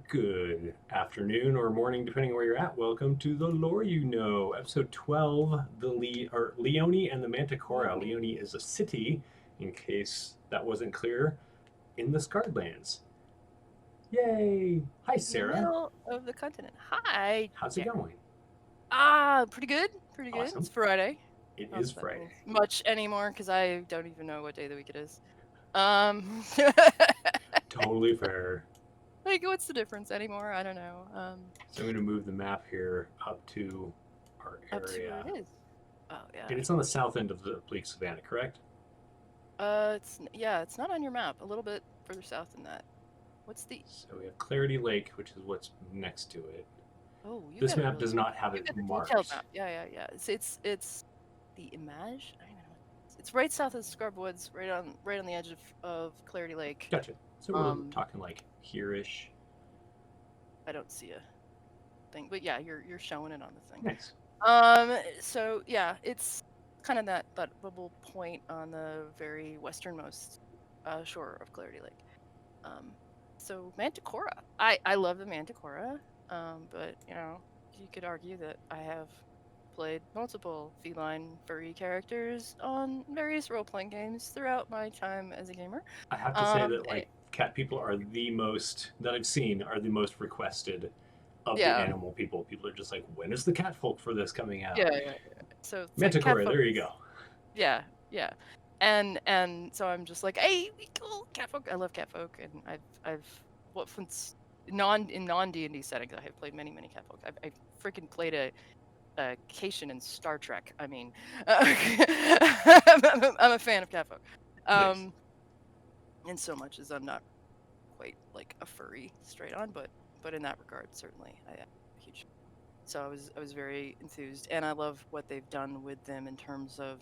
Good afternoon or morning, depending where you're at. Welcome to the Lore You Know, episode 12, Leoni and the Manticora. Leoni. Leoni is a city, in case that wasn't clear, in the Scarlands. Yay! Hi, In the Sarah. middle of the continent. Hi, How's it Jack. going? Pretty good. Pretty good. It's Awesome. Friday. It Not is that that means Friday. much anymore because I don't even know what day of the week it is. Totally fair. Like, what's the difference anymore? I don't know. So I'm going to move the map here up to our Up to where area. it is. Oh yeah. And it's on the south end of the bleak savannah, correct? It's not on your map. A little bit further south than that. What's the? So we have Clarity Lake, which is what's next to it. Oh, you This got it map really. does not have You it got the detailed marked. map. Yeah. It's the Image. I don't even know. It's right south of Scrub Woods, right on the edge of Clarity Lake. Gotcha. So we're talking like here-ish. I don't see a thing, but yeah, you're showing it on the thing. Nice. So yeah, it's kind of that bubble point on the very westernmost shore of Clarity Lake. So Manticora, I love the Manticora, but you could argue that I have played multiple feline furry characters on various role-playing games throughout my time as a gamer. I have to say that like cat people are the most that I've seen are the most requested of the Yeah, animal people. People are just like, when is the catfolk for this coming out? yeah. So it's like Manticora, catfolk. there you go. Yeah. And so I'm just like, hey, we cool catfolk. I love catfolk, and I've since non D&D settings, I have played many catfolk. I've freaking played a Cation in Star Trek. I mean, I'm a fan of catfolk. Nice. In so much as I'm not quite like a furry straight on, but in that regard, certainly I am huge. So I was very enthused, and I love what they've done with them in terms of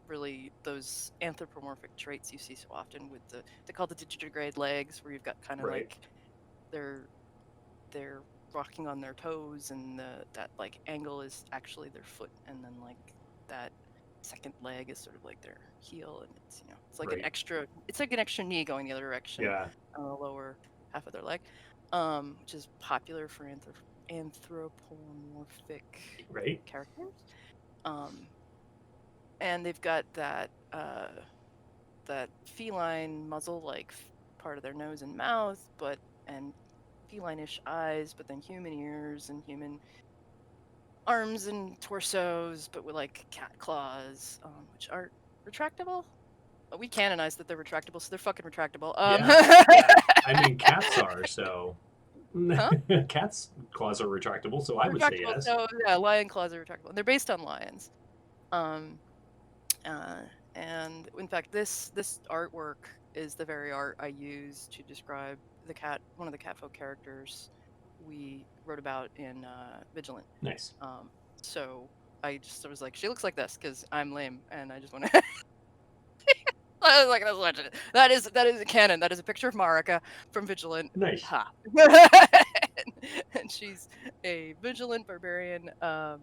really those anthropomorphic traits you see so often with they call the digitigrade legs, where you've got kind of Right. like they're rocking on their toes, and that like angle is actually their foot, and then like that second leg is sort of like their heel, and it's like Right. an extra knee going the other direction Yeah. on the lower half of their leg, which is popular for anthropomorphic Right. characters. And they've got that feline muzzle like part of their nose and mouth, and feline-ish eyes, but then human ears and human arms and torsos, but with like cat claws, which are retractable. We canonized that they're retractable, so they're fucking retractable. Yeah. I mean, cats are so. Huh? Cats' claws are retractable, so I would say Retractable. yes. So yeah, lion claws are retractable. They're based on lions. Um, and in fact, this artwork is the very art I use to describe one of the catfolk characters we wrote about in Vigilant. Nice. So I was like, she looks like this because I'm lame, and I just want to. I was like, that's legend. That is a canon. That is a picture of Marika from Vigilant. Nice. Ha. And she's a Vigilant barbarian. The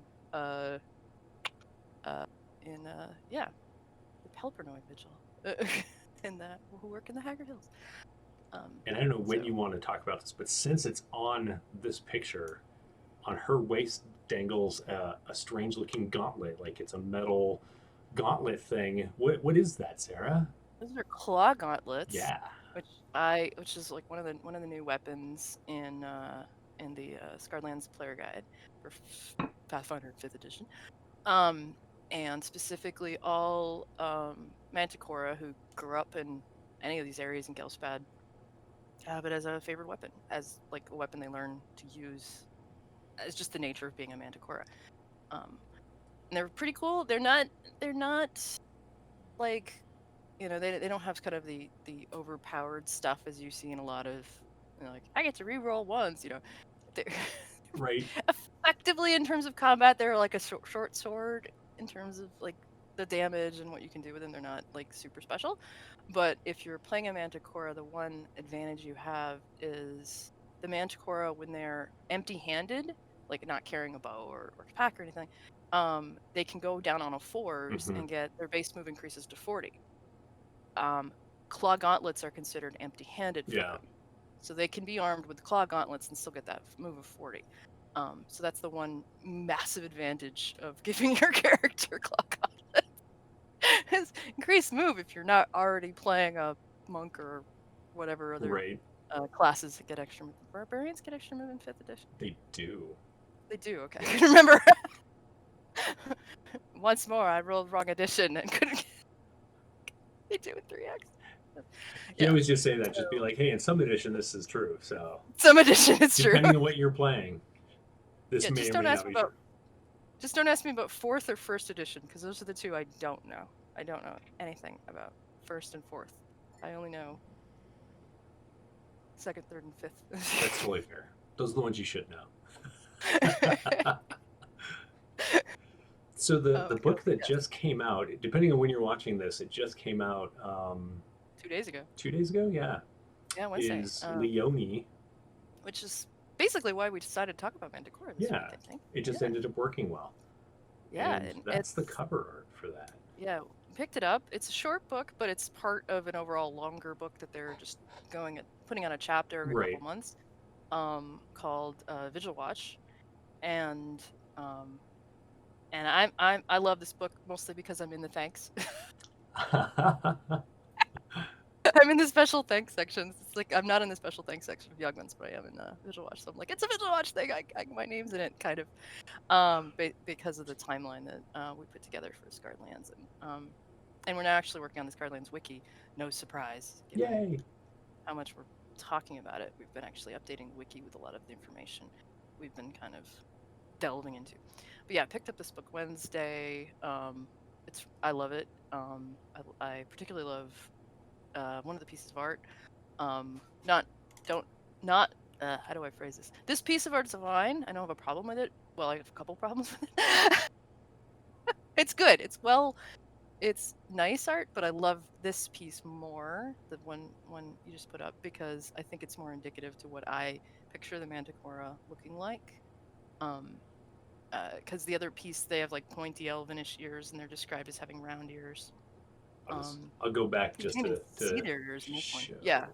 Pelpernoid Vigil, in that who work in the Haggard Hills. And I don't know when you want to talk about this, but since it's on this picture, on her waist dangles a strange looking gauntlet, like it's a metal gauntlet thing. What is that, Sarah? Those are claw gauntlets, Yeah. which is like one of the new weapons in the Scarlands player guide for Pathfinder 5th edition. And specifically all Manticora who grew up in any of these areas in Gelspad have it as a favorite weapon, as like a weapon they learn to use. It's just the nature of being a Manticora. And they're pretty cool. They're not like, they don't have kind of the overpowered stuff as you see in a lot of, like, I get to reroll once, they're Right. effectively in terms of combat they're like a short sword in terms of like the damage and what you can do with them. They're not like super special, but if you're playing a Manticora, the one advantage you have is the Manticora, when they're empty-handed, like not carrying a bow or pack or anything, they can go down on a 4s and get their base move increases to 40. Claw gauntlets are considered empty-handed for them. So they can be armed with claw gauntlets and still get that move of 40. So that's the one massive advantage of giving your character claw gauntlets. Is increased move if you're not already playing a monk or whatever other Right. classes that get extra move. Barbarians get extra move in 5th edition? They do. They do, okay. I can remember. Once more, I rolled wrong edition and couldn't. They do in 3X. You Yeah. always just say that. Just be like, hey, in some edition, this is true. So Some edition, it's true. depending on what you're playing, this Yeah, may just or don't may ask not me be about true. just don't ask me about 4th or 1st edition, because those are the two I don't know. I don't know anything about 1st and 4th. I only know 2nd, 3rd, and 5th. That's totally fair. Those are the ones you should know. So the book that just came out, depending on when you're watching this, it just came out 2 days ago. 2 days ago. Yeah, Yeah, Wednesday. is Leoni. Which is basically why we decided to talk about Manticora this week, I think. It just ended up working well. Yeah, and that's the cover art for that. Yeah, picked it up. It's a short book, but it's part of an overall longer book that they're just putting on a chapter every couple months, called Vigil Watch, and I love this book mostly because I'm in the thanks. I'm in the special thanks sections. It's like I'm not in the special thanks section of Youngmans, but I am in Vigil Watch. So I'm like, it's a Vigil Watch thing. My name's in it, kind of, because of the timeline that we put together for Scarlands, and we're now actually working on the Scarlands wiki. No surprise, given Yay! How much we're talking about it. We've been actually updating the wiki with a lot of the information we've been kind of delving into. But yeah, I picked up this book Wednesday. I love it. I particularly love one of the pieces of art. How do I phrase this? This piece of art is fine. I don't have a problem with it. Well, I have a couple problems with it. It's good. It's nice art, but I love this piece more, the one you just put up, because I think it's more indicative to what I picture the Manticora looking like. Because the other piece, they have like pointy elvenish ears, and they're described as having round ears. I'll go back just to see their ears in this one. Yeah,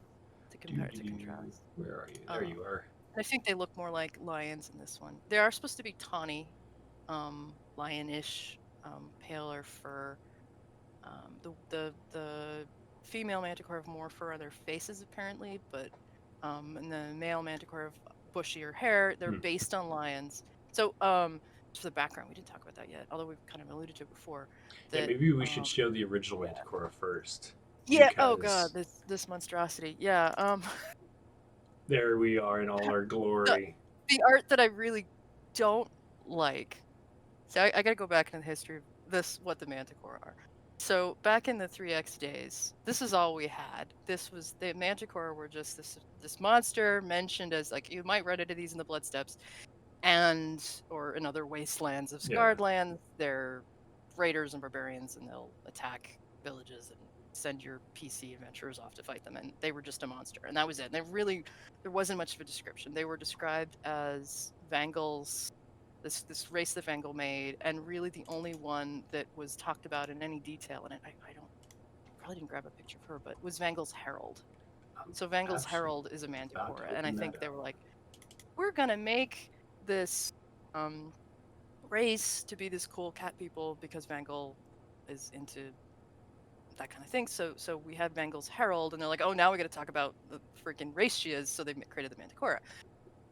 to compare it to contrast. Where are you? There you are. I think they look more like lions in this one. They are supposed to be tawny, lionish, paler fur. The female Manticore have more fur on their faces apparently, but and the male Manticore have bushier hair. They're based on lions. So for the background, we didn't talk about that yet, although we've kind of alluded to it before. Yeah, maybe we should show the original Manticora first. Yeah. Oh god, this monstrosity. Yeah. There we are in all our glory. The art that I really don't like. So I got to go back in the history of what the Manticora are. So back in the 3X days, this is all we had. The Manticora were just this monster mentioned as, like, you might run into these in the Blood Steppes, or in other wastelands of Scarred Lands. They're raiders and barbarians, and they'll attack villages and send your PC adventurers off to fight them. And they were just a monster, and that was it. And there wasn't much of a description. They were described as Vangals. This race that Vangal made, and really the only one that was talked about in any detail, and I probably didn't grab a picture of her, but was Vangal's Herald. So Vangal's Herald is a Manticora, and I think they were like, we're gonna make this race to be this cool cat people because Vangal is into that kind of thing. So we have Vangal's Herald, and they're like, oh, now we got to talk about the freaking race she is. So they created the Manticora.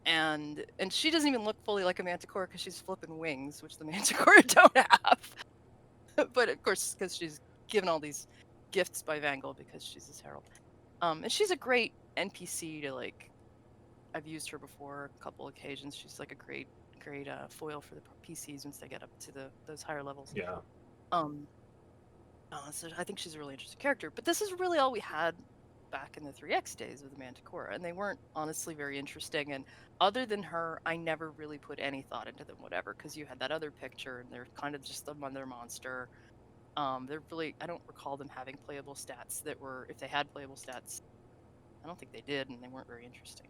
And she doesn't even look fully like a Manticora because she's flipping wings, which the Manticora don't have. But of course, because she's given all these gifts by Vangal because she's his herald. And she's a great NPC to, like, I've used her before a couple occasions. She's like a great foil for the PCs once they get up to those higher levels. Yeah. So I think she's a really interesting character. But this is really all we had back in the 3X days of the Manticora, and they weren't honestly very interesting. And other than her, I never really put any thought into them, whatever, because you had that other picture, and they're kind of just another monster. They're really, I don't recall them having playable stats that were, if they had playable stats, I don't think they did, and they weren't very interesting.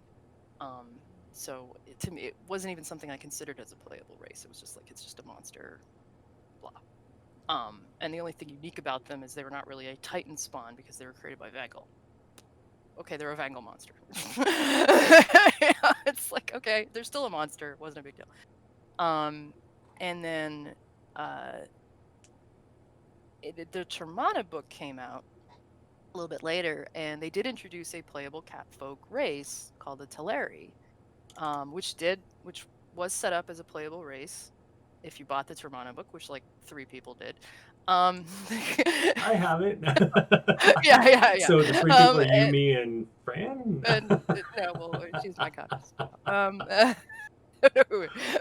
So to me, it wasn't even something I considered as a playable race. It was just like, it's just a monster, blah. And the only thing unique about them is they were not really a Titan spawn because they were created by Vangal. okay, they're a Vangal monster. It's like, okay, they're still a monster. It wasn't a big deal. And then the Termana book came out a little bit later, and they did introduce a playable catfolk race called the Teleri, which was set up as a playable race if you bought the Termana book, which like 3 people did. I have it. Yeah. So the 3 people are you, And, me, and Fran. no, well, she's my copyist.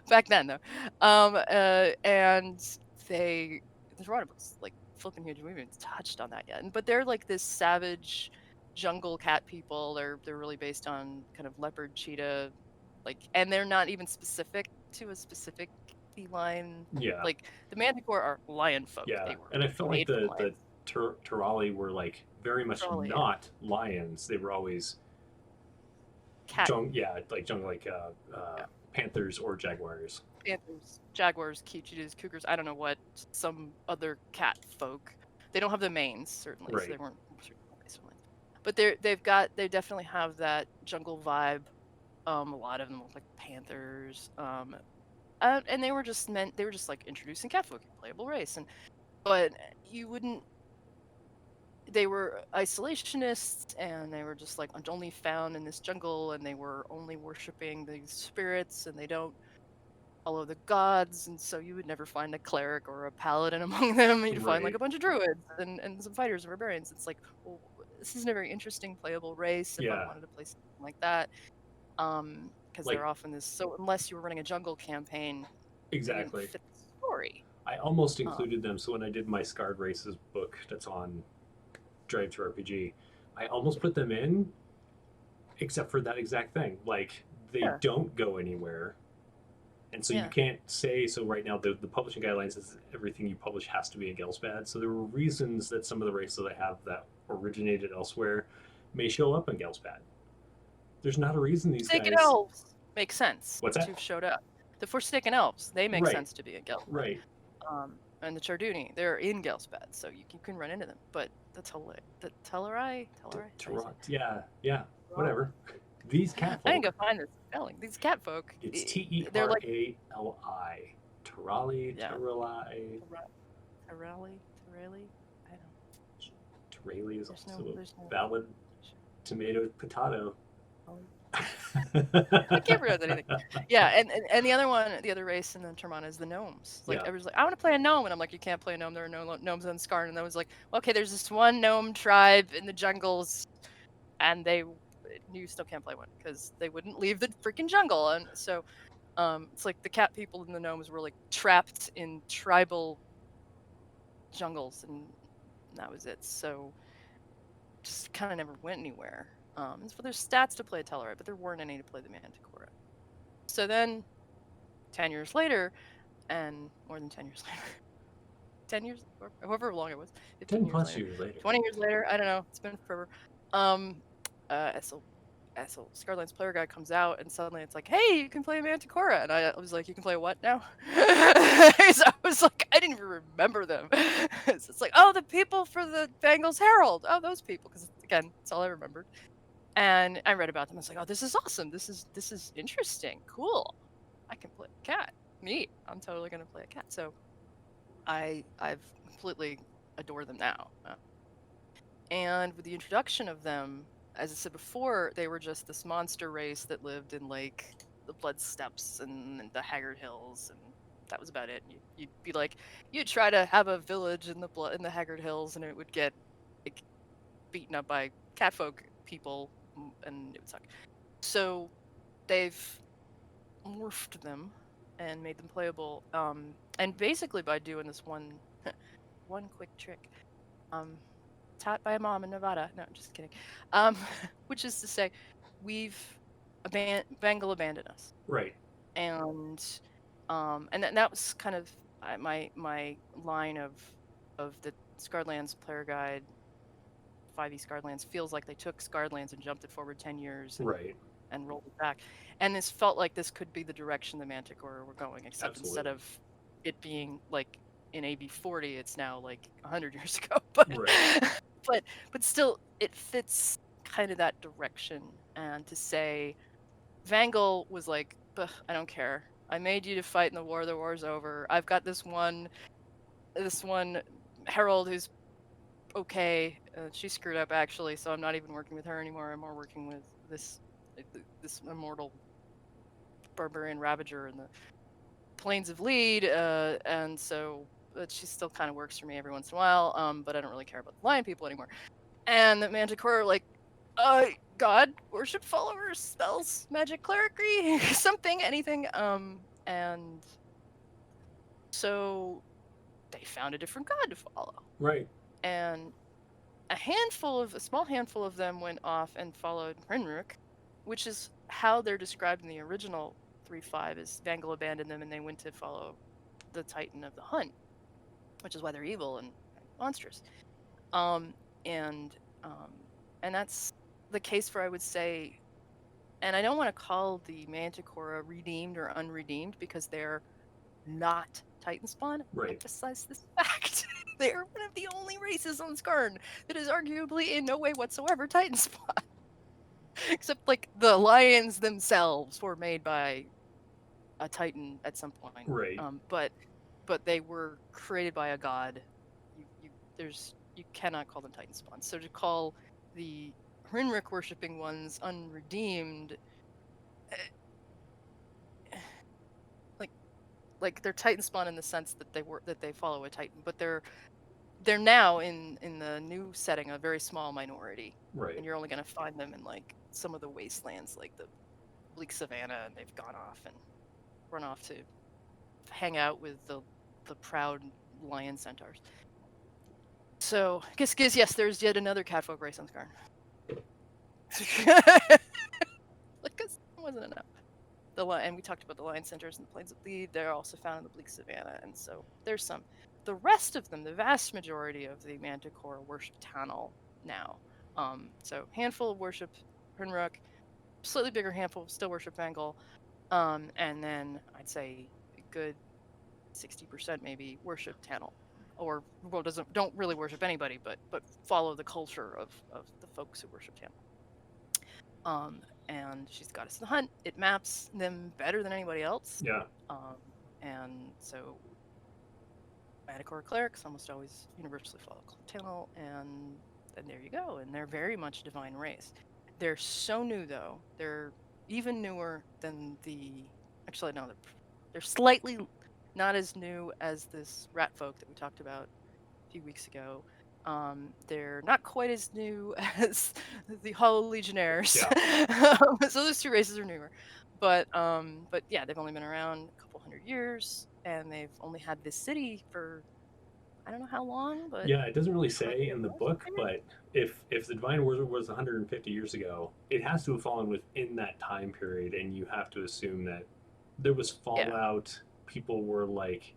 Back then though, and the Termana books like flipping huge. We haven't even touched on that yet, but they're like this savage jungle cat people. They're really based on kind of leopard, cheetah, like, and they're not even specific to a specific feline. Yeah, Like the Manticore are lion folk. yeah, They were and I felt like made from the lions. Turali were like very much Probably, yeah. not lions. They were always Cat like jungle, like Yeah. panthers or jaguars. Panthers, jaguars, cheetahs, cougars. I don't know what some other cat folk. They don't have the manes certainly, so they Right. weren't. But they definitely have that jungle vibe. A lot of them look like panthers. And they were just like introducing catfolk, playable race, but you wouldn't. They were isolationists, and they were just like only found in this jungle, and they were only worshiping these spirits, and they don't follow the gods, and so you would never find a cleric or a paladin among them. You'd find like Right. a bunch of druids and some fighters and barbarians. It's like, well, this isn't a very interesting playable race if I Yeah. wanted to play something like that. Because Like they're often this. So unless you were running a jungle campaign, they didn't exactly. fit the story. I almost Um, included them. So when I did my Scarred Races book that's on Drive to RPG, I almost put them in, except for that exact thing. Like they yeah, don't go anywhere. And so you yeah, can't say, so right now the publishing guidelines is everything you publish has to be a Gelspad. So there were reasons that some of the races I have that originated elsewhere may show up in Gelspad. There's not a reason these Forsaken guys. elves make sense What's to that? have showed up. The Forsaken elves, they make Right, sense to be a Gel. right. And the Charduni, they're in Gelspad, so you can run into them. But the Telleri, Yeah, yeah, whatever. These I catfolk, didn't go find this spelling. These cat folk, it's T E they're R like, A L I. Terali, yeah, Terali. Terrelli. I don't. Terali is also There's a no. valid tomato potato. I can't pronounce anything. Yeah, and the other race in the Termana is the gnomes. Like Yeah, everyone's like, I want to play a gnome, and I'm like, you can't play a gnome. There are no gnomes on Scarn. And I was like, okay, there's this one gnome tribe in the jungles, and you still can't play one because they wouldn't leave the freaking jungle. And so, it's like the cat people and the gnomes were like trapped in tribal jungles, and that was it. So, just kind of never went anywhere. So there's stats to play a Tellarite, but there weren't any to play the Manticora. So then, 10 years later, and more than 10 years later, 10 years, or however long it was, 15 10 years plus later, years later. 20 years later, I don't know, it's been forever. So Scarlet's player guide comes out, and suddenly it's like, hey, you can play a Manticora. And I was like, you can play what now? So I was like, I didn't even remember them. It's like, oh, the people for the Bengals Herald. Oh, those people. Because again, that's all I remembered. And I read about them. I was like, oh, this is awesome. This is interesting. Cool. I can play a cat. Neat. I'm totally gonna play a cat. So I've completely adore them now. And with the introduction of them, as I said before, they were just this monster race that lived in like the Blood Steppes and the Haggard Hills, and that was about it. You'd be like, you'd try to have a village in the Haggard Hills, and it would get like beaten up by catfolk people, and it would suck. So they've morphed them and made them playable. And basically by doing this one quick trick, taught by a mom in Nevada. No, just kidding. Which is to say, we've Bengal abandoned us, Right. and that was kind of my line of the Scarlands player guide. 5e Scarlands feels like they took Scarlands and jumped it forward 10 years Right. and rolled it back. And this felt like this could be the direction the Manticora were going, except Absolutely. instead of it being like in AB 40, it's now like 100 years ago. But Right. but still, it fits kind of that direction, and to say Vangal was like, I don't care. I made you to fight in the war. The war's over. I've got this one herald who's okay. She screwed up actually, so I'm not even working with her anymore. I'm more working with this immortal barbarian Ravager in the plains of Lead, and so she still kind of works for me every once in a while. But I don't really care about the lion people anymore. And the Manticora like, God, worship followers, spells, magic, clericry, something, anything. And so they found a different god to follow. Right. And a small handful of them went off and followed Hrinruk, which is how they're described in the original 3.5, is Vangal abandoned them and they went to follow the Titan of the Hunt, which is why they're evil and monstrous. And that's the case for, I would say, and I don't want to call the Manticora redeemed or unredeemed because they're not Titan spawn. Right. Emphasize this fact. They are one of the only races on Scarn that is arguably in no way whatsoever Titan spawn. Except like the lions themselves were made by a Titan at some point. Right. But they were created by a god. You cannot call them Titan spawn. So to call the Hrinruk worshipping ones unredeemed, like they're Titan spawn in the sense that they follow a Titan, but they're now in the new setting a very small minority. Right. And you're only gonna find them in like some of the wastelands, like the bleak savannah, and they've gone off and run off to hang out with the proud lion centaurs. So, yes, there's yet another catfolk race on Scarn. Because it wasn't enough. And we talked about the lion centers and the plains of Lead. They're also found in the bleak savannah, and so there's some. The rest of them, the vast majority of the Manticora worship Tanel now. So handful worship Hrinruk, slightly bigger handful still worship Vangal, and then I'd say a good 60% maybe worship Tanel, or don't really worship anybody, but follow the culture of the folks who worship Tanel. And she's the goddess of the hunt. It maps them better than anybody else. Yeah. And so Manticora clerics almost always universally follow Tanel, and there you go. And they're very much a divine race. They're so new though. They're even newer than actually no, they're slightly not as new as this rat folk that we talked about a few weeks ago. They're not quite as new as the Hollow Legionnaires. Yeah. So those two races are newer. But yeah, they've only been around a couple hundred years, and they've only had this city for I don't know how long, but yeah, it doesn't really say in the book, but if the Divine Wizard was 150 years ago, it has to have fallen within that time period, and you have to assume that there was fallout. Yeah. People were like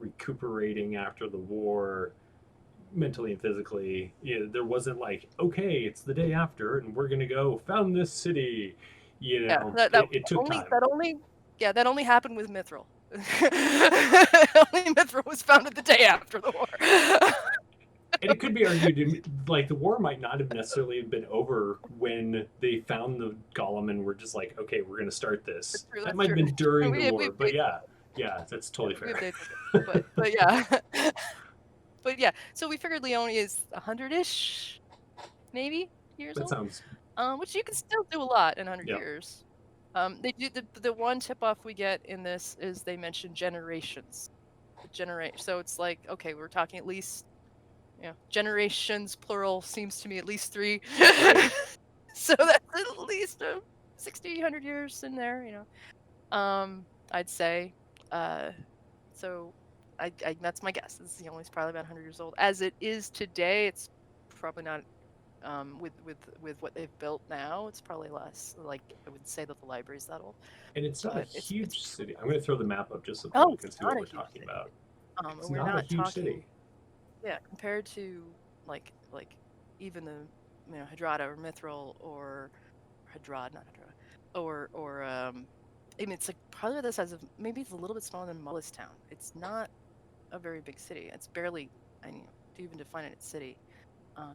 recuperating after the war, mentally and physically. You know, there wasn't like, okay, it's the day after, and we're gonna go found this city. You know, it took time. That only happened with Mithril. Only Mithril was founded the day after the war. And it could be argued, like, the war might not have necessarily been over when they found the golem and were just like, okay, we're going to start this. That might have been during the war, but yeah, that's totally fair. But yeah. But yeah, so we figured Leoni is 100-ish, maybe, years old. That sounds... which you can still do a lot in 100 years. They do the one tip-off we get in this is they mention generations. So it's like, okay, we're talking at least, generations, plural, seems to me at least 3. Right. So that's at least 60, 100 years in there, I'd say. So I that's my guess. This is only probably about 100 years old. As it is today, it's probably not. With what they've built now, it's probably less. Like I would say that the library's that old. And it's not a huge city. I'm going to throw the map up just so people can see what we're talking about. It's we're not a huge city. Yeah, compared to like even the Hadrada or Mithril or Hadrad, not Hadrada, or I mean it's like probably the size of, maybe it's a little bit smaller than Mullis Town. It's not a very big city. It's barely, to even define it as city.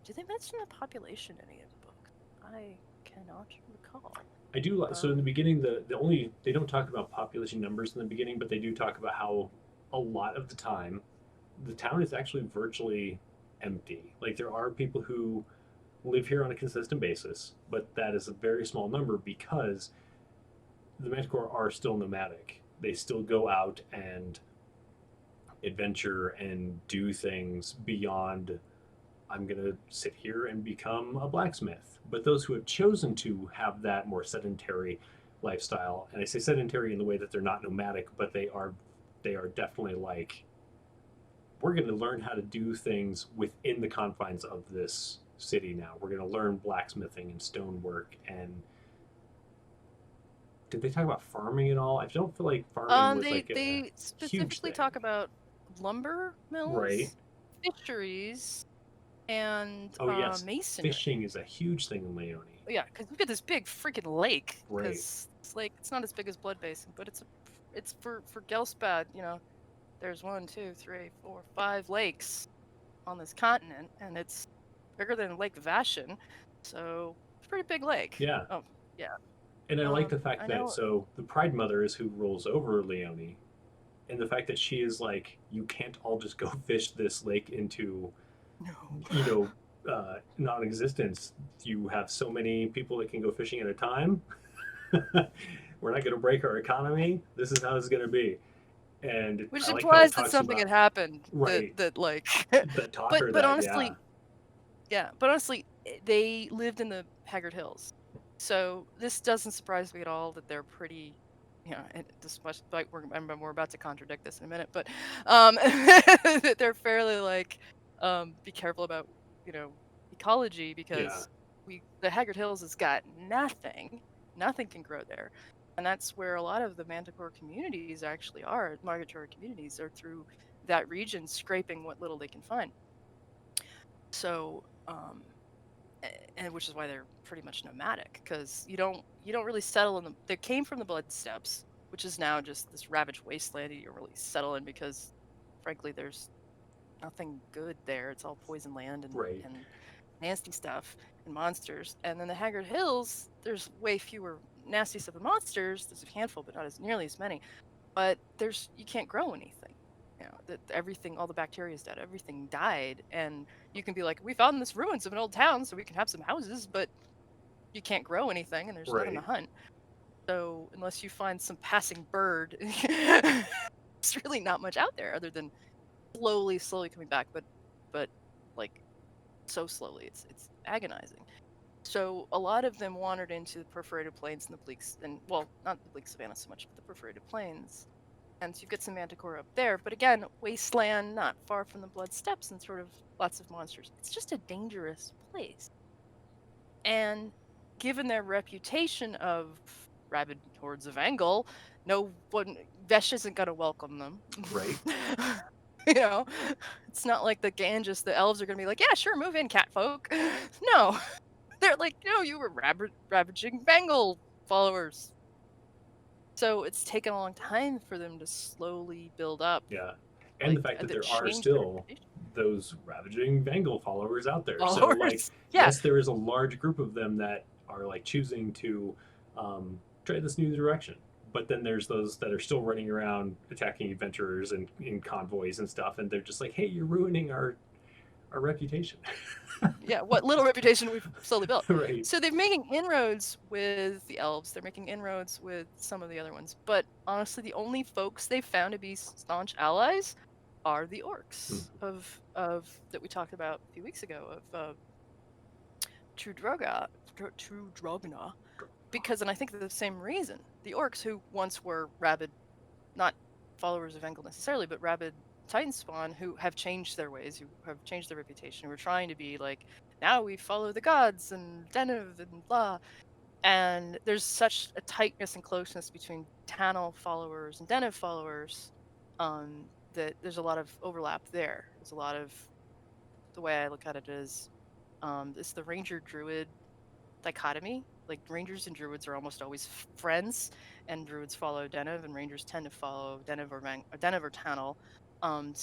Do they mention the population in any of the book? I I cannot recall. I do. So in the beginning, they don't talk about population numbers in the beginning, but they do talk about how a lot of the time the town is actually virtually empty. Like there are people who live here on a consistent basis, but that is a very small number because the Manticora are still nomadic. They still go out and adventure and do things beyond I'm going to sit here and become a blacksmith. But those who have chosen to have that more sedentary lifestyle, and I say sedentary in the way that they're not nomadic, but they are definitely like we're going to learn how to do things within the confines of this city now. We're going to learn blacksmithing and stonework. And did they talk about farming at all? I don't feel like farming was like a They huge specifically thing. talk about lumber Right. mills, fisheries, and Oh yes, masonry. fishing is a huge thing in Leoni. Yeah, because we've got this big freaking lake. Right. Because it's not as big as Blood Basin, but it's for Gelspad. There's 1, 2, 3, 4, 5 lakes on this continent, and it's bigger than Lake Vashon, so it's a pretty big lake. Yeah. Oh, yeah. And I like the fact I that know. so the Pride Mother is who rules over Leoni, and the fact that she is like, you can't all just go fish this lake into, No. non-existence. You have so many people that can go fishing at a time. We're not going to break our economy. This is how it's going to be. And Which I like how it implies that talks something about had happened. right That like. that taught her but that. honestly, yeah. But honestly, they lived in the Haggard Hills, so this doesn't surprise me at all that they're pretty. And despite we're about to contradict this in a minute, but that they're fairly like be careful about ecology Yeah. because the Haggard Hills has got nothing can grow there, and that's where a lot of the Manticore communities actually are. Migratory communities are through that region, scraping what little they can find. So, and which is why they're pretty much nomadic, because you don't really settle in the. They came from the Blood Steppes, which is now just this ravaged wasteland that you don't really settle in because, frankly, there's nothing good there. It's all poison land Right. and nasty stuff and monsters. And then the Haggard Hills, there's way fewer nasty stuff and monsters. There's a handful, but not as nearly as many. But you can't grow anything. That everything, all the bacteria is dead. Everything died, and you can be like, we found this ruins of an old town, so we can have some houses, but you can't grow anything, and there's nothing to Right. hunt. So unless you find some passing bird, there's really not much out there other than slowly coming back, but like so slowly, it's agonizing. So a lot of them wandered into the perforated plains and the bleaks, and well, not the bleak savanna so much, but the perforated plains. And so you get some Manticore up there, but again, wasteland, not far from the Blood Steppes, and sort of lots of monsters. It's just a dangerous place. And given their reputation of rabid hordes of Angle, no one Vesh isn't gonna welcome them. Right. It's not like the Ganges, the elves are gonna be like, yeah, sure, move in, catfolk. No, they're like, no, you were ravaging Bengal followers. So it's taken a long time for them to slowly build up. Yeah. And the fact that there are Change their still reputation. those ravaging Vangal followers out there. So like, Followers. Yeah. yes, there is a large group of them that are like choosing to try this new direction. But then there's those that are still running around attacking adventurers and in convoys and stuff, and they're just like, "Hey, you're ruining our reputation." Yeah, what little reputation we've slowly built. Right. So they're making inroads with the elves. They're making inroads with some of the other ones. But honestly, the only folks they've found to be staunch allies are the orcs of that we talked about a few weeks ago of True Drogna, because, and I think for the same reason, the orcs who once were rabid, not followers of Engel necessarily, but rabid Titan spawn who have changed their ways, who have changed their reputation, who are trying to be like, now we follow the gods and Denev and blah. And there's such a tightness and closeness between Tanel followers and Denev followers that there's a lot of overlap there. There's a lot of, the way I look at it is, it's the ranger druid dichotomy. Like rangers and druids are almost always friends, and druids follow Denev, and rangers tend to follow Denev or Denev or Tanel. And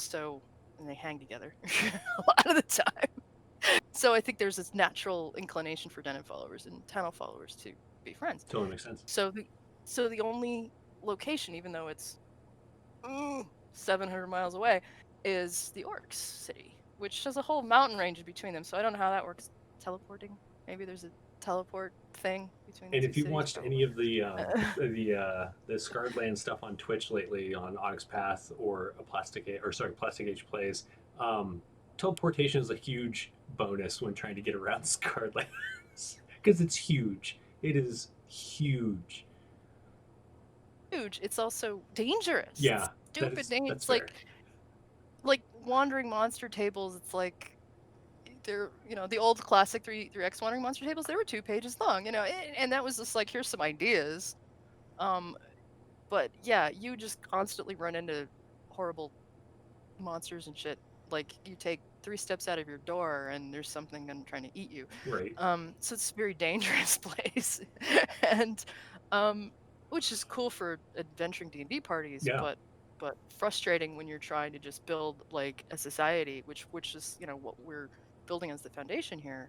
they hang together a lot of the time. So I think there's this natural inclination for Denon followers and Tunnel followers to be friends. Totally makes sense. So the only location, even though it's 700 miles away, is the Orcs city, which has a whole mountain range between them. So I don't know how that works. Teleporting? Maybe there's a teleport thing between the And two if you cities. watched Probably. any of the Scarred Land stuff on Twitch lately on Onyx Path or Plastic Age plays, teleportation is a huge bonus when trying to get around Scarred Lands because it's huge. It is huge. Huge. It's also dangerous. Yeah, Stupid dangerous. that's It's fair. like wandering monster tables. It's like they're the old classic 3x wandering monster tables. They were 2 pages long, and that was just like, here's some ideas. But yeah, you just constantly run into horrible monsters and shit. Like, you take 3 steps out of your door and there's something trying to eat you. Right. So it's a very dangerous place, and which is cool for adventuring D&D parties, Yeah. but frustrating when you're trying to just build like a society, which is what we're building as the foundation here.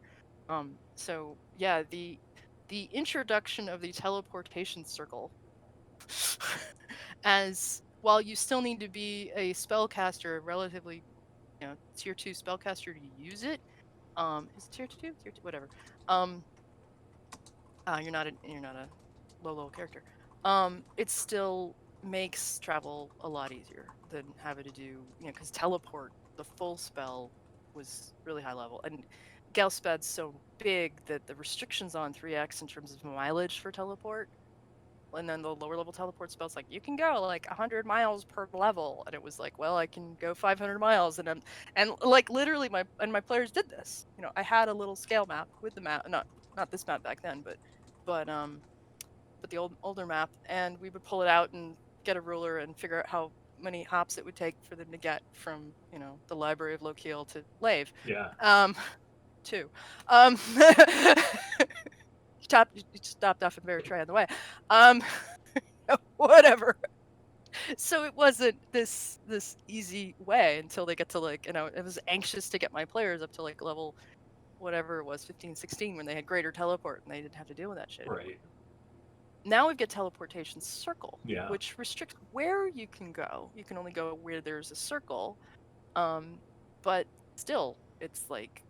So yeah, the introduction of the teleportation circle, as while you still need to be a spellcaster, relatively tier 2 spellcaster to use it. Is it tier 2? Tier 2, whatever. You're not a low level character. It still makes travel a lot easier than having to do, because teleport, the full spell, was really high level, and Gelspad's so big that the restrictions on 3x in terms of mileage for teleport, and then the lower level teleport spells, like, you can go like 100 miles per level, and it was like, well, I can go 500 miles, and like, literally my players did this. I had a little scale map with the map, not this map back then, but the older map, and we would pull it out and get a ruler and figure out how many hops it would take for them to get from the library of Lokiel to Lave. Yeah. 2. Stopped off in Veritray on the way. Whatever. So it wasn't this easy way until they get to, like, I was anxious to get my players up to like level whatever it was, 15, 16, when they had greater teleport and they didn't have to deal with that shit anymore. Right. Now we've got teleportation circle, Yeah. which restricts where you can go. You can only go where there's a circle. But still, it's like,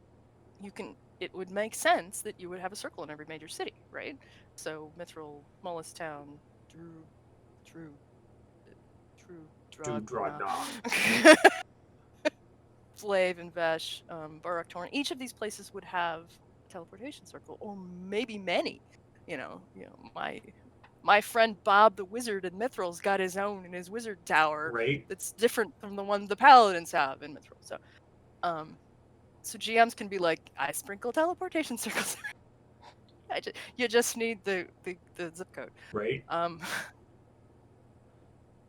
it would make sense that you would have a circle in every major city, right? So Mithril, Mullistown, Dragna, Slave and Vesh, Barak Torn. Each of these places would have a teleportation circle, or maybe many. My friend Bob the Wizard in Mithril's got his own in his wizard tower. Right. That's different from the one the paladins have in Mithril. So, so GMs can be like, I sprinkle teleportation circles. You just need the zip code. Right.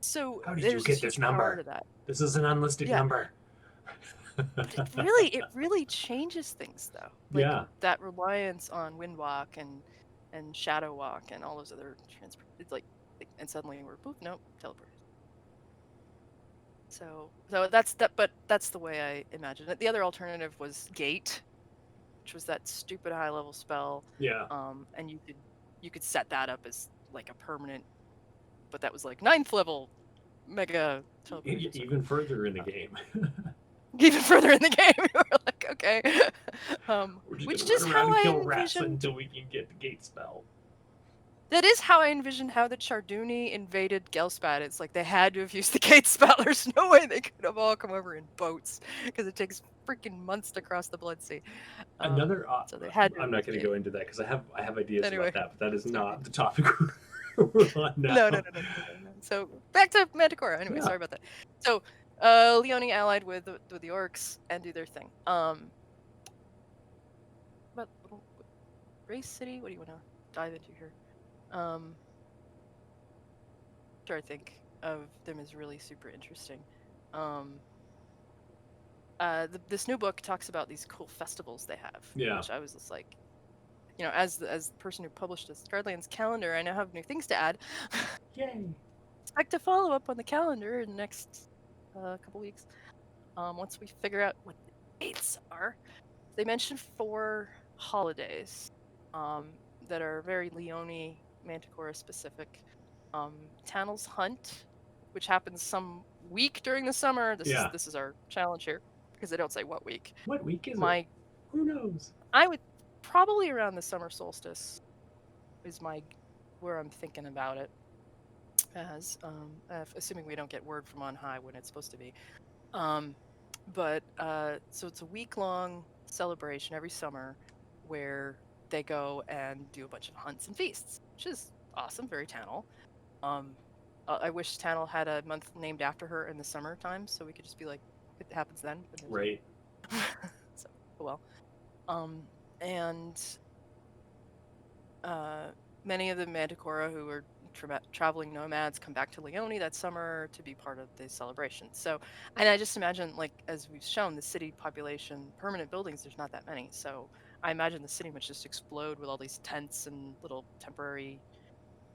So how did you get this number? This is an unlisted number. It really changes things, though. Like, yeah. That reliance on Windwalk and Shadow Walk and all those other transport. It's like, and suddenly we're nope, teleport. So that's that. But that's the way I imagine it. The other alternative was Gate, which was that stupid high level spell. Yeah. And you could set that up as like a permanent, but that was like 9th level mega teleportation. Even further in the game. Even further in the game, we were like, okay. Which is how I envision until we can get the Gate spell. That is how I envisioned how the Charduni invaded Gelspad. It's like they had to have used the Gate spell. There's no way they could have all come over in boats, because it takes freaking months to cross the Blood Sea. Another. So they had. I'm not going to go into that because I have ideas anyway. about that, but that is not the topic we're on now. No. So back to Manticora. Anyway, sorry about that. So Leoni allied with the Orcs and do their thing. But Race City, what do you want to dive into here? Sure, I think of them as really super interesting. This new book talks about these cool festivals they have, which I was just like, as the person who published the Scarlands calendar, I now have new things to add. Yay! Expect to follow up on the calendar in the next couple weeks, once we figure out what the dates are. they mentioned 4 holidays that are very Leoni Manticora specific. Tannel's Hunt, which happens some week during the summer. Yeah. This is our challenge here because they don't say what week. What week is it? My Who knows? I would probably around the summer solstice is my where I'm thinking about it as assuming we don't get word from on high when it's supposed to be. Um, but so it's a week long celebration every summer where they go and do a bunch of hunts and feasts, which is awesome, very Tannel. I wish Tannel had a month named after her in the summertime, so we could just be like, it happens then. Right. So, oh well. And many of the Manticora who are traveling nomads come back to Leoni that summer to be part of the celebration. So, and I just imagine, like, as we've shown, the city population, permanent buildings, there's not that many. So I imagine the city must just explode with all these tents and little temporary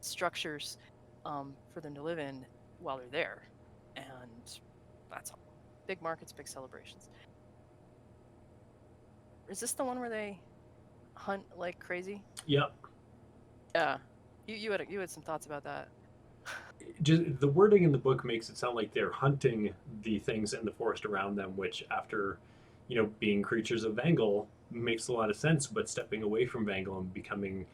structures for them to live in while they're there. And that's all. Big markets, big celebrations. Is this the one where they hunt like crazy? Yep. Yeah. You had some thoughts about that. Just the wording in the book makes it sound like they're hunting the things in the forest around them, which after, being creatures of Vangal makes a lot of sense, but stepping away from Vangal and becoming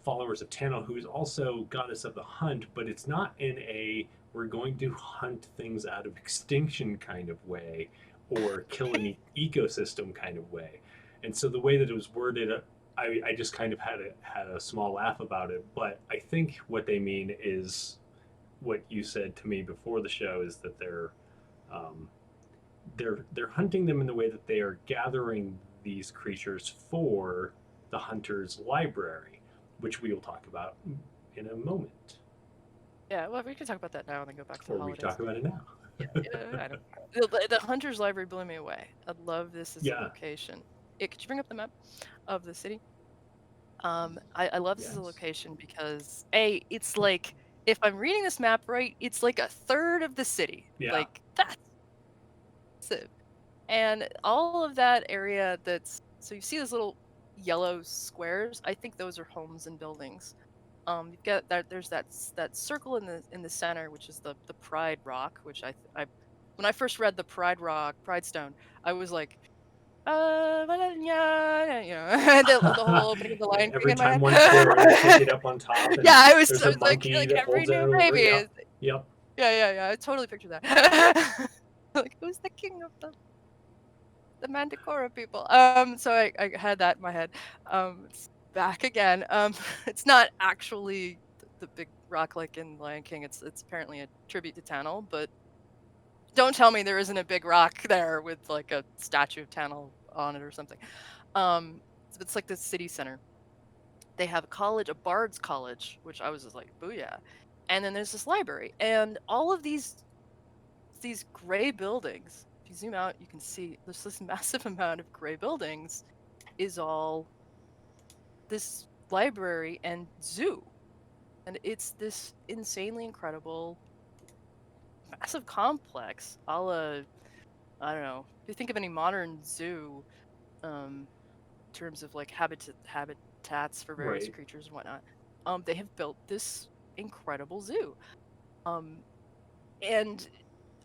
followers of Tannel, who's also goddess of the hunt, but it's not in a we're going to hunt things out of extinction kind of way or kill an ecosystem kind of way. And so the way that it was worded, I just kind of had a small laugh about it. But I think what they mean is what you said to me before the show is that um, they're hunting them in the way that they are gathering these creatures for the hunter's library, which we will talk about in a moment. Yeah, well, we can talk about that now and then go back to Or the we can holidays. talk about it now. Yeah, I know. The Hunter's Library blew me away. I love this as a Yeah. location. Could you bring up the map of the city? I love this as a Yes. location because it's like if I'm reading this map right, it's like a third of the city. Yeah. Like that's massive. And all of that area so you see those little yellow squares. I think those are homes and buildings. You've got that. There's that circle in the center, which is the Pride Rock, which I when I first read the Pride Rock, Pride Stone, I was like, yeah, the whole opening of the Lion King Every in my time head. one square is taken up on top, and Yeah, there's I a was monkey like that every holds it new over. baby Yep. is, Yep. yeah. I totally picture that. Like who's the king of the Manticora people? So I had that in my head. It's back again. It's not actually the big rock like in Lion King. It's apparently a tribute to Tannel, but don't tell me there isn't a big rock there with like a statue of Tannel on it or something. It's like the city center. They have a college, a bard's college, which I was just like, booyah. And then there's this library, and all of these gray buildings. If you zoom out, you can see there's this massive amount of gray buildings. Is all this library and zoo, and it's this insanely incredible, massive complex. I don't know. If you think of any modern zoo, in terms of like habitats for various Right. creatures and whatnot, they have built this incredible zoo. Um, and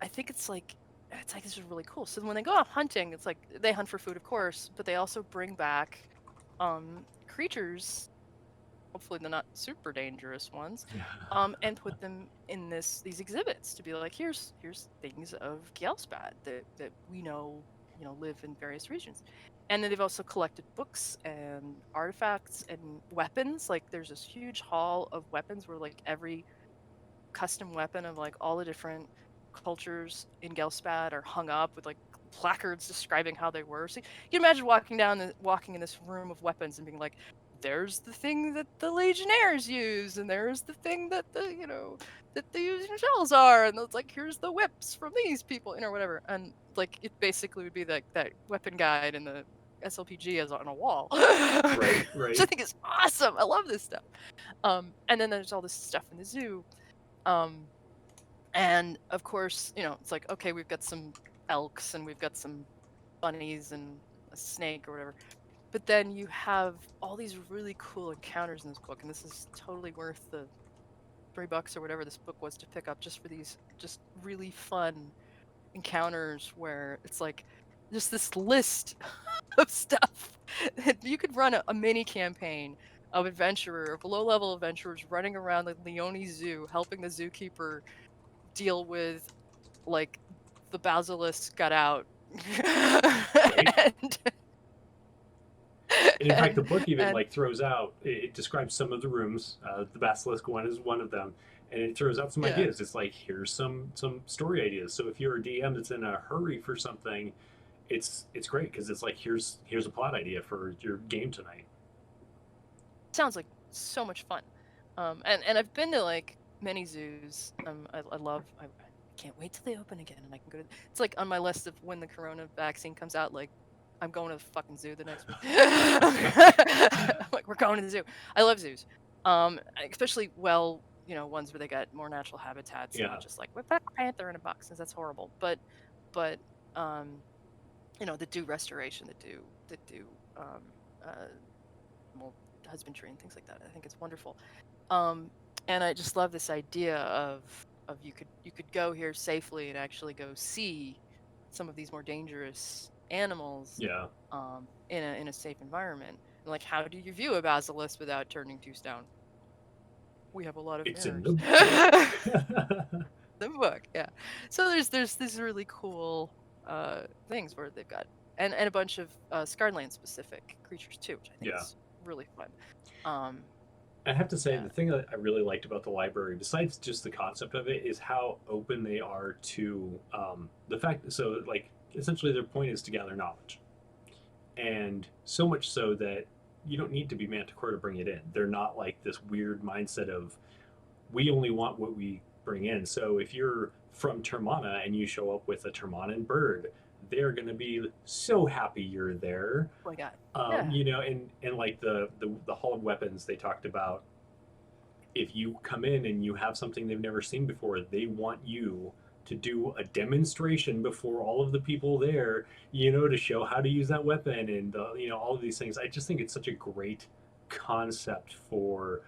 I think it's like this is really cool. So when they go out hunting, it's like they hunt for food, of course, but they also bring back creatures. Hopefully, they're not super dangerous ones, and put them in these exhibits to be like, here's things of Gjalsbad that we know live in various regions, and then they've also collected books and artifacts and weapons. Like there's this huge hall of weapons where like every custom weapon of like all the different cultures in Gjalsbad are hung up with like placards describing how they were. So you can imagine walking in this room of weapons and being like, there's the thing that the legionnaires use, and there's the thing that that the using shells are, and it's like here's the whips from these people, whatever. And like it basically would be like that weapon guide in the SLPG as on a wall. Right. Which I think is awesome. I love this stuff. And then there's all this stuff in the zoo. Um, and of course, it's like, okay, we've got some elks and we've got some bunnies and a snake or whatever. But then you have all these really cool encounters in this book, and this is totally worth the $3 or whatever this book was to pick up just for these just really fun encounters where it's like just this list of stuff. You could run a mini campaign of low-level adventurers running around the Leoni Zoo, helping the zookeeper deal with like the basilisk got out. Right. and, And in fact, the book even and like throws out, it describes some of the rooms. The basilisk one is one of them, and it throws out some yeah, ideas. It's like, here's some story ideas. So if you're a DM that's in a hurry for something, it's great because it's like, here's a plot idea for your game tonight. sounds like so much fun. And I've been to like many zoos. I can't wait till they open again and I can go to. It's like on my list of when the corona vaccine comes out. Like I'm going to the fucking zoo the next week. Like we're going to the zoo. I love zoos. Especially ones where they got more natural habitats, Yeah, not just like we put a panther in a box, because that's horrible. But um, that do restoration, that do um, uh, well, husbandry and things like that. I think it's wonderful. Um, and I just love this idea of you could go here safely and actually go see some of these more dangerous animals yeah. in a safe environment. And like, how do you view a basilisk without turning too stone? We have a lot of It's in mirrors. the book. The book, yeah. So there's these really cool things where they've got and a bunch of Scarnland specific creatures too, which I think Yeah. is really fun. Um, I have to say, yeah, the thing that I really liked about the library, besides just the concept of it, is how open they are to the fact. So, like, essentially, their point is to gather knowledge, and so much so that you don't need to be Manticora to bring it in. They're not like this weird mindset of we only want what we bring in. So, if you're from Termana and you show up with a Termanan bird, they're going to be so happy you're there. oh my god, yeah, And like the hauled weapons they talked about, if you come in and you have something they've never seen before, they want you to do a demonstration before all of the people there, to show how to use that weapon and all of these things. I just think it's such a great concept for,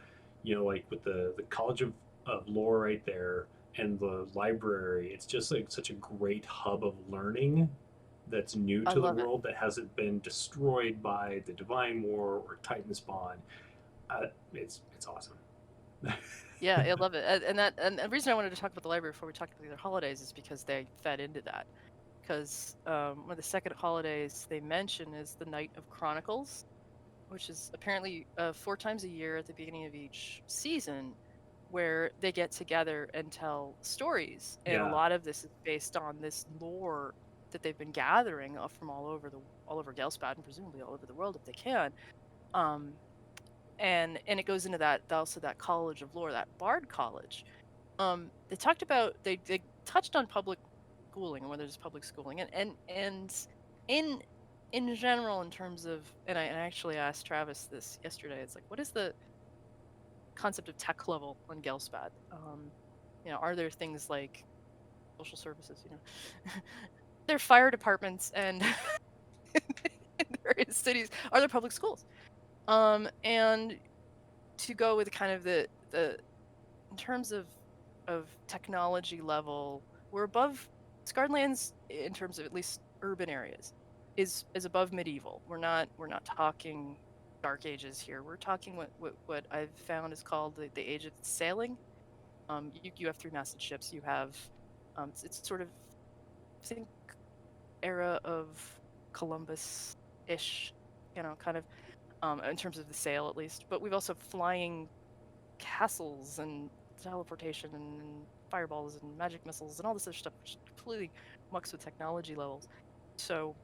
like with the College of Lore right there and the library. It's just like such a great hub of learning that's new I to the love it. world that hasn't been destroyed by the Divine War or Titan Spawn. It's awesome. Yeah, I love it. And the reason I wanted to talk about the library before we talked about the other holidays is because they fed into that. Because one of the second holidays they mention is the Night of Chronicles, which is apparently 4 times a year at the beginning of each season, where they get together and tell stories. And a Yeah, lot of this is based on this lore that they've been gathering from all over Gelspad and presumably all over the world if they can. Um, and it goes into that college of lore, that Bard College. They talked about they touched on public schooling and whether there's public schooling and in in general in terms of and I actually asked Travis this yesterday. It's like, what is the concept of tech level on Gelspad? Are there things like social services? There are fire departments and in various cities. Are there public schools? And to go with kind of the in terms of technology level, we're above Scarnlands in terms of at least urban areas is above medieval. We're not talking dark ages here. We're talking what I've found is called the age of sailing. You have three-masted ships. You have it's sort of, I think, era of Columbus ish, kind of in terms of the sail at least. But we've also flying castles and teleportation and fireballs and magic missiles and all this other stuff, which completely mucks with technology levels. So,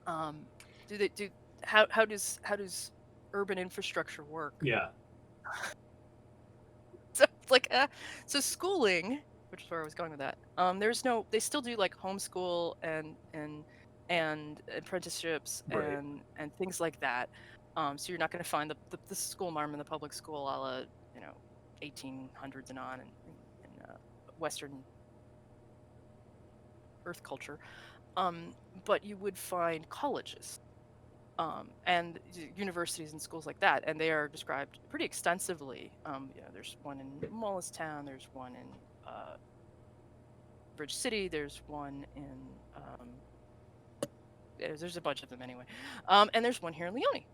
um, do they do how does urban infrastructure work? yeah, So it's like so schooling, which is where I was going with that. They still do like homeschool and apprenticeships right. and things like that. So you're not going to find the school marm in the public school a la, you know, 1800s and on in Western Earth culture. But you would find colleges and universities and schools like that, and they are described pretty extensively. There's one in Town, there's one in Bridge City, there's one in there's a bunch of them anyway, and there's one here in Leoni,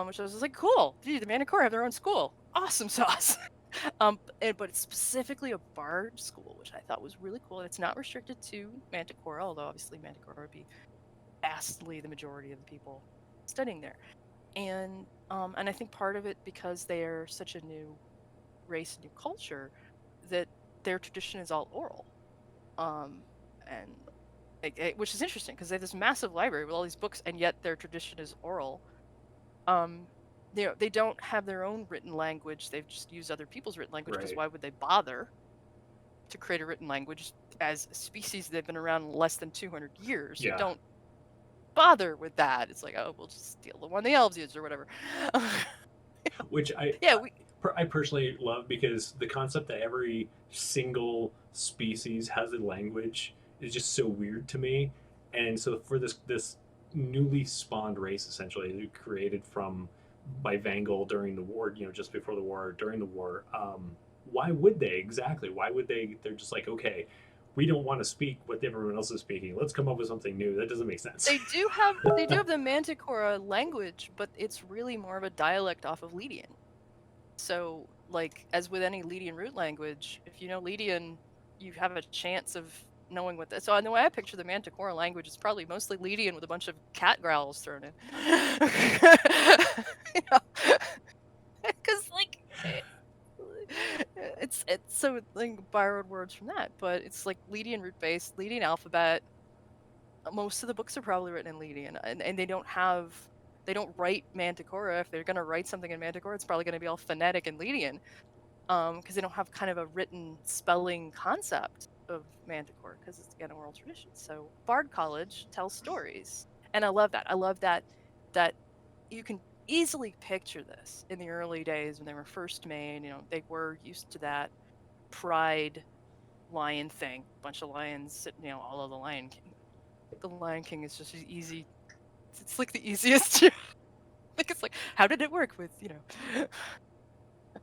which I was just like, cool, dude, the Manticora have their own school, awesome sauce. But it's specifically a bard school, which I thought was really cool. And it's not restricted to Manticora, although obviously Manticora would be vastly the majority of the people studying there. And I think part of it, because they are such a new race, new culture, that their tradition is all oral. And which is interesting because they have this massive library with all these books, and yet their tradition is oral. They don't have their own written language. They've just used other people's written language, because why would they bother to create a written language as a species that have been around less than 200 years? Yeah. You don't bother with that. It's like, oh, we'll just steal the one the elves used or whatever. Which I personally love, because the concept that every single species has a language is just so weird to me. And so for this newly spawned race, essentially created by Vangal during the war, just before the war, during the war, why would they exactly? Why would they? They're just like, okay, we don't want to speak what everyone else is speaking. Let's come up with something new. That doesn't make sense. They do have the Manticora language, but it's really more of a dialect off of Lydian. So, like, as with any Lydian root language, if you know Lydian, you have a chance of knowing what that. So, the way I picture the Manticora language is probably mostly Lydian with a bunch of cat growls thrown in. Because like it's so like borrowed words from that, but it's like Lydian root based, Lydian alphabet. Most of the books are probably written in Lydian, and they don't write Manticora. If they're going to write something in Manticora, it's probably going to be all phonetic and Lydian, because they don't have kind of a written spelling concept of Manticore, because it's again an oral tradition. So Bard College tells stories, and I love that. I love that you can easily picture this in the early days when they were first made. They were used to that pride lion thing, bunch of lions sitting, all of the Lion King. The Lion King is just easy. It's like the easiest. Like, it's like, how did it work with,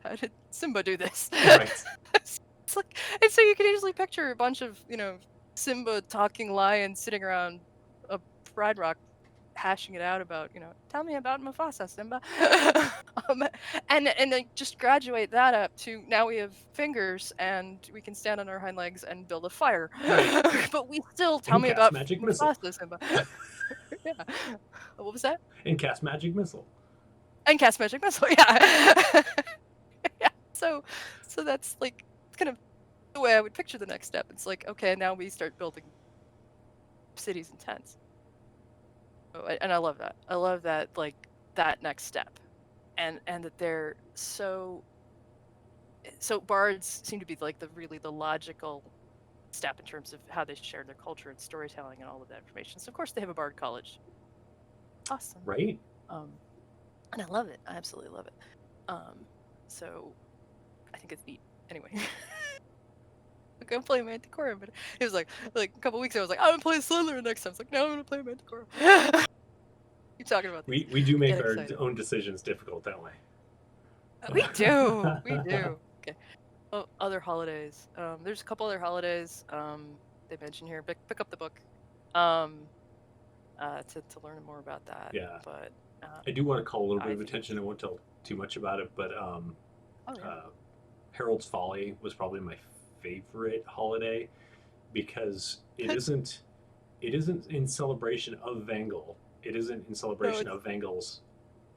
how did Simba do this? Right. It's like, and so you can easily picture a bunch of, Simba talking lions sitting around a Pride Rock, hashing it out about, tell me about Mufasa, Simba. And then just graduate that up to, now we have fingers and we can stand on our hind legs and build a fire. Right. But we still tell me about magic Mufasa, missile. Simba. Yeah. What was that? And cast magic missile. And cast magic missile, yeah. Yeah. So that's like kind of the way I would picture the next step. It's like, okay, now we start building cities and tents. And I love that. I love that, like, that next step, and that they're so bards seem to be like the logical step in terms of how they share their culture and storytelling and all of that information. So of course they have a bard college. Awesome. Right. And I love it. I absolutely love it. So I think it's neat. Anyway. I'm gonna play Manticora, but it was like a couple weeks ago I was like, I'm gonna play Slytherin next time. It's like, no, I'm gonna play Manticora. Keep talking about this. We do make our own decisions difficult, don't we? We do. We do. Okay. Oh, other holidays. There's a couple other holidays they mention here. Pick up the book to learn more about that. Yeah. But I do want to call a little bit of attention. I won't tell too much about it, but Harold's Folly was probably my favorite holiday, because it isn't in celebration of Vangal. It isn't in celebration of Vangal's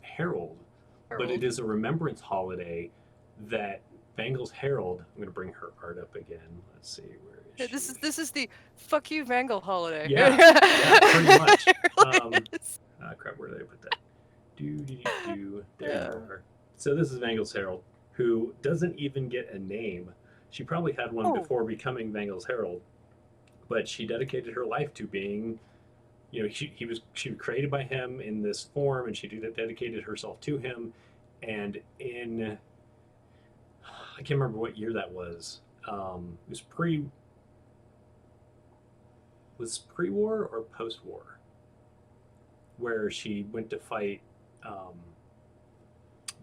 Herald, but it is a remembrance holiday that Vangal's Herald. I'm going to bring her art up again. Let's see, where is she? This is the fuck you Vangal holiday. Yeah, pretty much. Crap, where did I put that? There you are. So this is Vangal's Herald, who doesn't even get a name. She probably had one before becoming Vangal's Herald, but she dedicated her life to being, she was created by him in this form, and she dedicated herself to him. And I can't remember what year that was. It was was pre-war or post-war, where she went to fight um,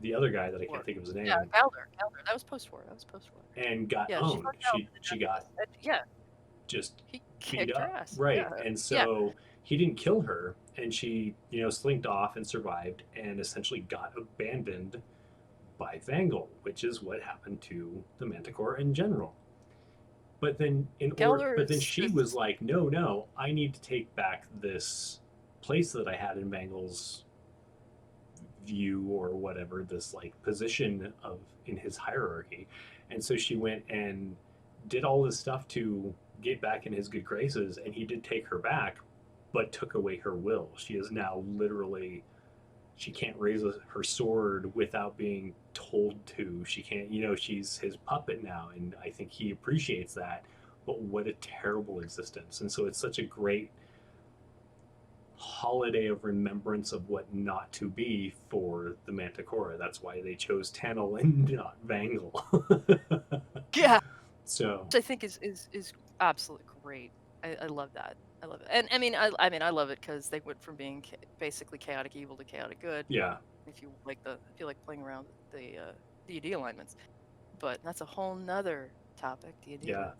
the other guy that I can't War. think of his Yeah, name, Galder. That was post-war. That was post-war. and got Yeah, she owned. fucked out the She got Japanese. Yeah, just he beat kicked her up, ass. right? Yeah, And yeah, so he didn't kill her, and she, slinked off and survived, and essentially got abandoned by Vangal, which is what happened to the Manticore in general. Galder But then is she was like, no, no, I need to take back this place that I had in Vangal's view or whatever, this like position of in his hierarchy. And so she went and did all this stuff to get back in his good graces, and he did take her back, but took away her will. She is now literally, she can't raise her sword without being told to. She can't, she's his puppet now, and I think he appreciates that. But what a terrible existence. And so it's such a great holiday of remembrance of what not to be for the Manticora. That's why they chose Tannel and not Vangal. yeah. So Which I think is absolutely great. I love that. I love it. And I love it because they went from being basically chaotic evil to chaotic good. yeah, If you like playing around with the D&D alignments, but that's a whole nother topic. D&D yeah.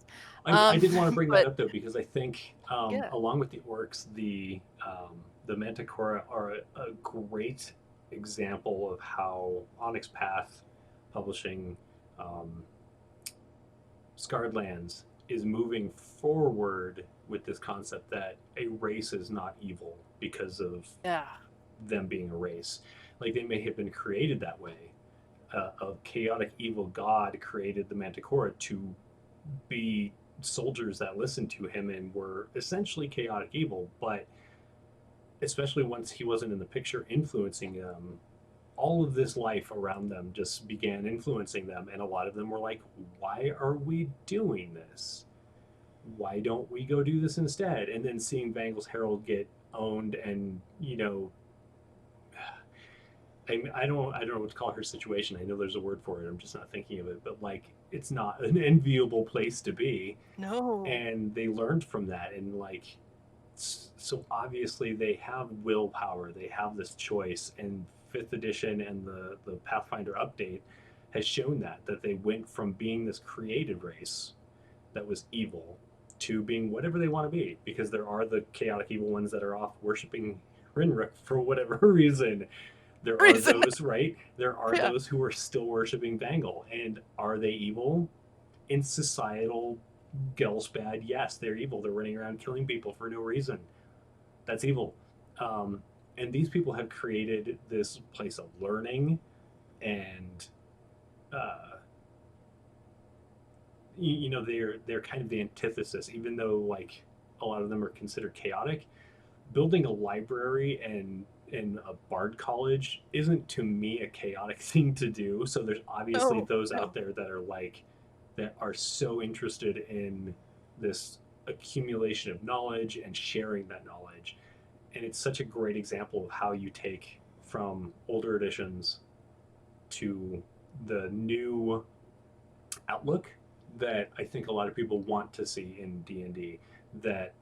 alignments. I did want to bring that But up though because I think yeah. along with the orcs, the Manticora are a great example of how Onyx Path Publishing um, Scarred Lands is moving forward with this concept that a race is not evil because of Yeah. them being a race. Like they may have been created that way. A chaotic evil god created the Manticora to be soldiers that listened to him and were essentially chaotic evil, but especially once he wasn't in the picture influencing them, all of this life around them just began influencing them, and a lot of them were like, why are we doing this? Why don't we go do this instead? And then seeing Vangal's Herald get owned, and I don't know what to call her situation. I know there's a word for it. I'm just not thinking of it. But like, it's not an enviable place to be, No. and they learned from that, and like, so obviously they have willpower. They have this choice, and fifth edition and the Pathfinder update has shown that they went from being this created race that was evil to being whatever they want to be, because there are the chaotic evil ones that are off worshiping Rinruk for whatever reason. There are Reason. those, right? There are Yeah. those who are still worshiping Vangal. And are they evil? In societal Gelspad, yes, they're evil. They're running around killing people for no reason. That's evil. Um, and these people have created this place of learning and uh, they're kind of the antithesis, even though like a lot of them are considered chaotic. Building a library and a bard college isn't to me a chaotic thing to do. So there's obviously No. those No. out there that are like that are so interested in this accumulation of knowledge and sharing that knowledge. And it's such a great example of how you take from older editions to the new outlook that I think a lot of people want to see in D&D, that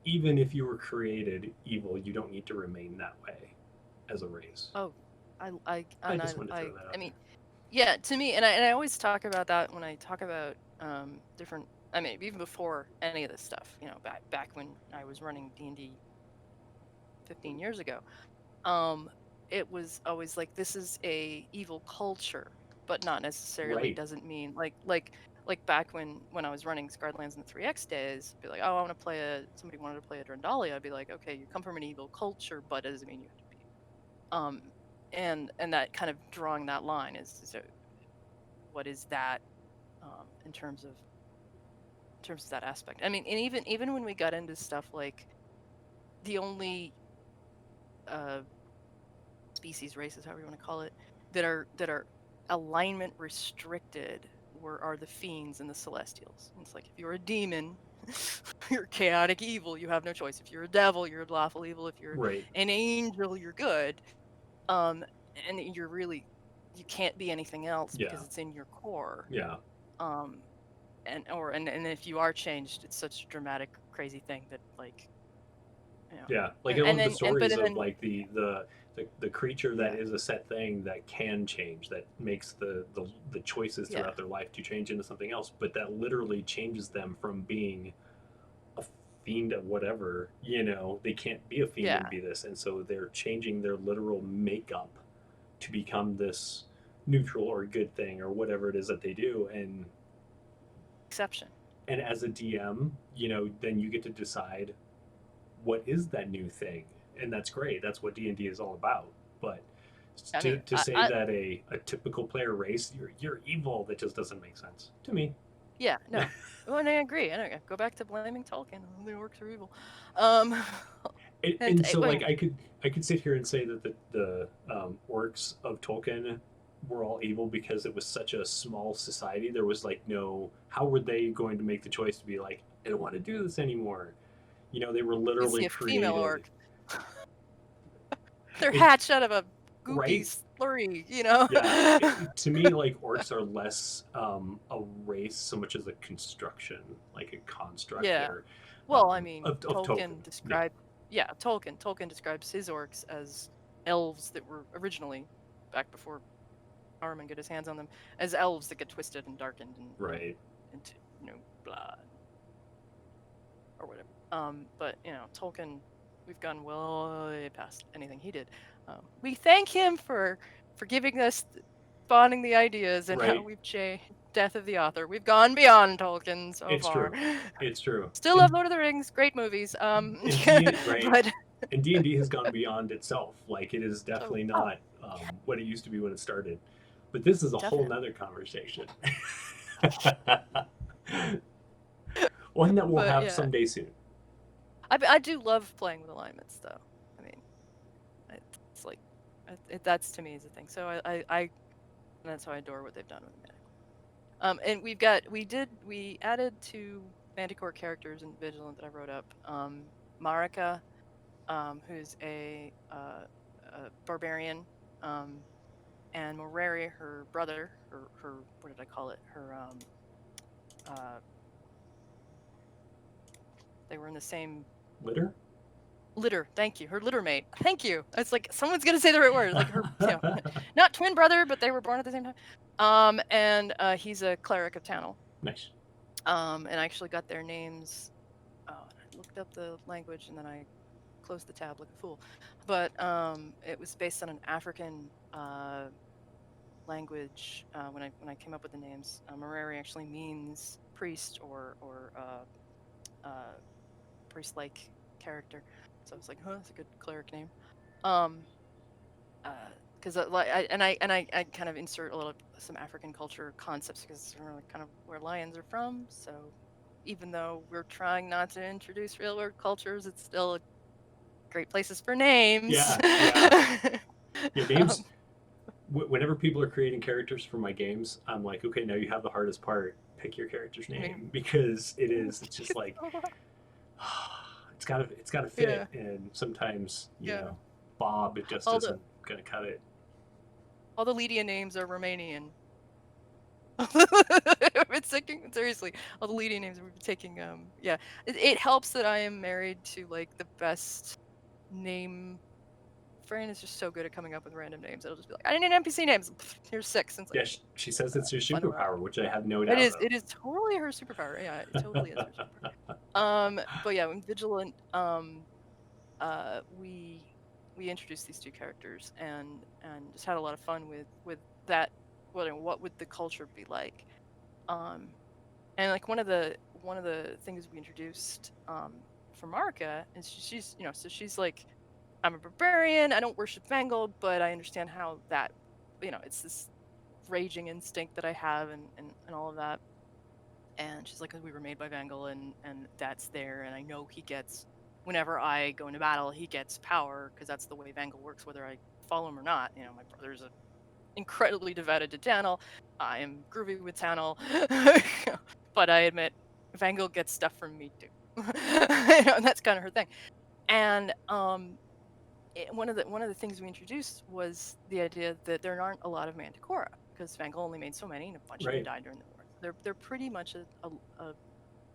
even if you were created evil, you don't need to remain that way as a race. Oh, I just wanted to throw that I out mean, there. yeah, to me, and I always talk about that when I talk about different. I mean, even before any of this stuff, back when I was running D&D 15 years ago, um, it was always like this is a evil culture, but not necessarily Right. doesn't mean like back when I was running Scarlands in the 3X days, be like, oh, I want to play somebody wanted to play a Drendalia, I'd be like, okay, you come from an evil culture, but it doesn't mean you have to be. Um, and that kind of drawing that line is so what is that in terms of that aspect. I mean, and even when we got into stuff like the only uh species, races, however you want to call it, that are alignment restricted are the fiends and the celestials. And it's like if you're a demon, you're chaotic evil, you have no choice. If you're a devil, you're lawful evil. If you're Right. an angel, you're good. Um, and you can't be anything else Yeah. because it's in your core. Yeah. Um, and if you are changed, it's such a dramatic, crazy thing that like Yeah, like I and love the then and but stories of then like the creature that yeah, is a set thing that can change, that makes the choices yeah, throughout their life to change into something else, but that literally changes them from being a fiend of whatever. They can't be a fiend and yeah, be this, and so they're changing their literal makeup to become this neutral or good thing or whatever it is that they do. exception. And as a DM, then you get to decide what is that new thing, and that's great. That's what D&D is all about. But I to, mean, to say that a typical player race, you're evil, that just doesn't make sense to me. yeah, no. Well, and I agree. I don't go back to blaming Tolkien. The orcs are evil. Um, and, and and so I like mean, I could sit here and say that the orcs of Tolkien were all evil because it was such a small society. There was like no, how were they going to make the choice to be like, I don't want to do this anymore? They were you see literally a female created. orc. They're It hatched out of a goopy right. slurry, Yeah, to me, like orcs are less a race so much as a construction, like a construct Yeah. or Well, I mean, of token. Yeah, Tolkien describes his orcs as elves that were originally, back before Saruman got his hands on them, as elves that get twisted and darkened and right, into, blood or whatever. But Tolkien, we've gone way past anything he did. We thank him for giving us, spawning the ideas and how right. we've changed death of the author. We've gone beyond Tolkien so It's far. true. It's true. Still love Lord of the Rings, great movies. And D right, But and D&D has gone beyond itself. Like it is so definitely oh not what it used to be when it started. But this is a whole definitely. nother conversation. One that we'll But have yeah, someday soon. I do love playing with alignments though. I mean, it's like that's to me is a thing. So I that's how I adore what they've done with the and we added 2 Manticore characters in Vigilant that I wrote up. Marika, who's a barbarian, and Moreri, her brother, her what did I call it? Her uh, they were in the same Litter? litter. Thank you. Her litter mate. Thank you. It's like someone's gonna say the right word. Like her, not twin brother, but they were born at the same time. And he's a cleric of Tanel. Nice. And I actually got their names. Oh, I looked up the language and then I closed the tab like a fool. But it was based on an African language. When I came up with the names, Moreri actually means priest or priest-like character. So I was like, huh, that's a good cleric name. Um, because I kind of insert a little some African culture concepts because it's really kind of where lions are from. So even though we're trying not to introduce real world cultures, it's still great places for names. Yeah, yeah. Yeah, um, names. Whenever people are creating characters for my games, I'm like, okay, now you have the hardest part. Pick your character's name. name because it's just like it's gotta fit, Yeah, and sometimes yeah. Bob, it just All the isn't gonna cut it. all the Lydia names are Romanian. It's taking seriously. All the leading names we've been taking. Yeah, it helps that I am married to like the best name. Fran is just so good at coming up with random names. It'll just be like, I need NPC names. Here's 6. And it's like Yeah, she says it's your fun around. superpower, which I have no It doubt is. of. It is totally her superpower. Yeah, it totally is her superpower. But yeah, when Vigilant, we introduced these 2 characters and just had a lot of fun with that. What would the culture be like? Um, and like one of the things we introduced for Marika is she's so she's like, I'm a barbarian. I don't worship Vangal, but I understand how that it's this raging instinct that I have and all of that. And she's like, we were made by Vangal, and that's there. And I know he gets, whenever I go into battle, he gets power because that's the way Vangal works, whether I follow him or not. My brother's incredibly devoted to Tanel. I am groovy with Tanel, but I admit Vangal gets stuff from me too. And that's kind of her thing. And one of the things we introduced was the idea that there aren't a lot of Manticora because Vangal only made so many, and a bunch of them Right. died during the war. they're pretty much a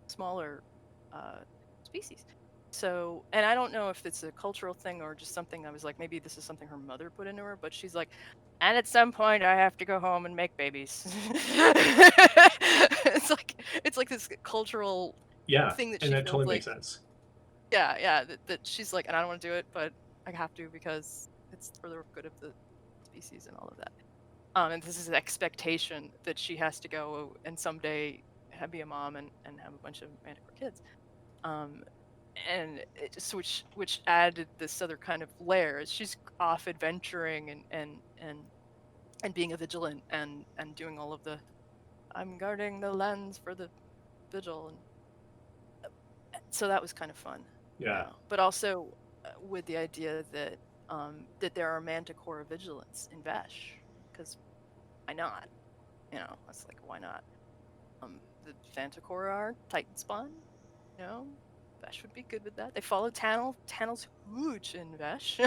smaller species. So, and I don't know if it's a cultural thing or just something I was like, maybe this is something her mother put into her, but she's like, and at some point I have to go home and make babies. It's like this cultural Yeah, thing that and she that feels totally makes like, sense. yeah, that she's like, and I don't want to do it, but I have to because it's for the good of the species and all of that. And this is an expectation that she has to go and someday be a mom and have a bunch of Manticore kids. Um, and it just which added this other kind of layer. She's off adventuring and being a vigilant and doing all of the I'm guarding the lands for the vigil, and so that was kind of fun. Yeah, But also with the idea that that there are Manticora vigilants in Vesh, because why not? It's like, why not? The Manticora are Titan spawn. Vesh would be good with that. They follow Tannel. Tannel's huge in Vesh.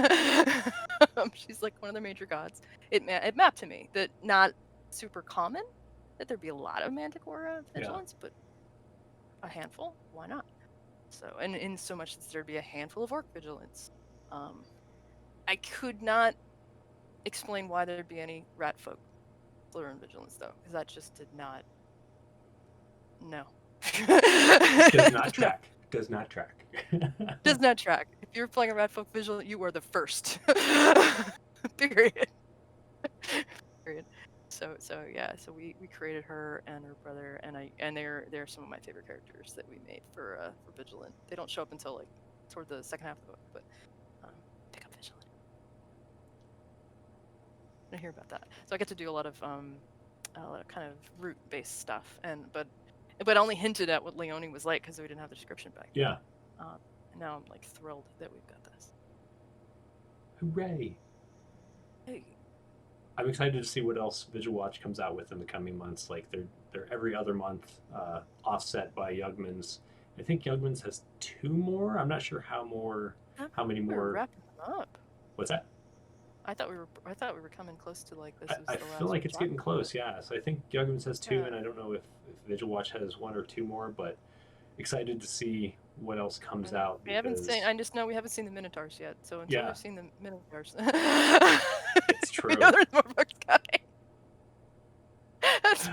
She's like one of the major gods. It mapped to me that not super common, that there'd be a lot of Manticora yeah. vigilance, but a handful. Why not? So, and in so much that there'd be a handful of orc vigilance. I could not explain why there'd be any rat folk Flurin vigilance though, because that just did not. No. Does not No. track. Does not track. Does not track. If you're playing a rat folk vigilant, you are the first. Period. Period. So yeah, so we created her and her brother, and they're some of my favorite characters that we made for Vigilant. They don't show up until like toward the second half of the book, but pick up Vigilant. I hear about that. So I get to do a lot of kind of route based stuff, but only hinted at what Leoni was like because we didn't have the description back then. Yeah. And now I'm like thrilled that we've got this. Hooray! Hey. I'm excited to see what else Vigil Watch comes out with in the coming months. Like they're every other month, offset by Yugman's. I think Yugman's has 2 more. I'm not sure how many We were more. wrapping them up. What's that? I thought we were coming close to like this. I feel like it's getting close. Yeah. So I think Yugman's has 2, and I don't know if Vigil Watch has 1 or 2 more, but excited to see what else comes out. We haven't seen. I just know we haven't seen the Minotaurs yet. So until we've seen the Minotaurs, it's true. There's more books coming. That's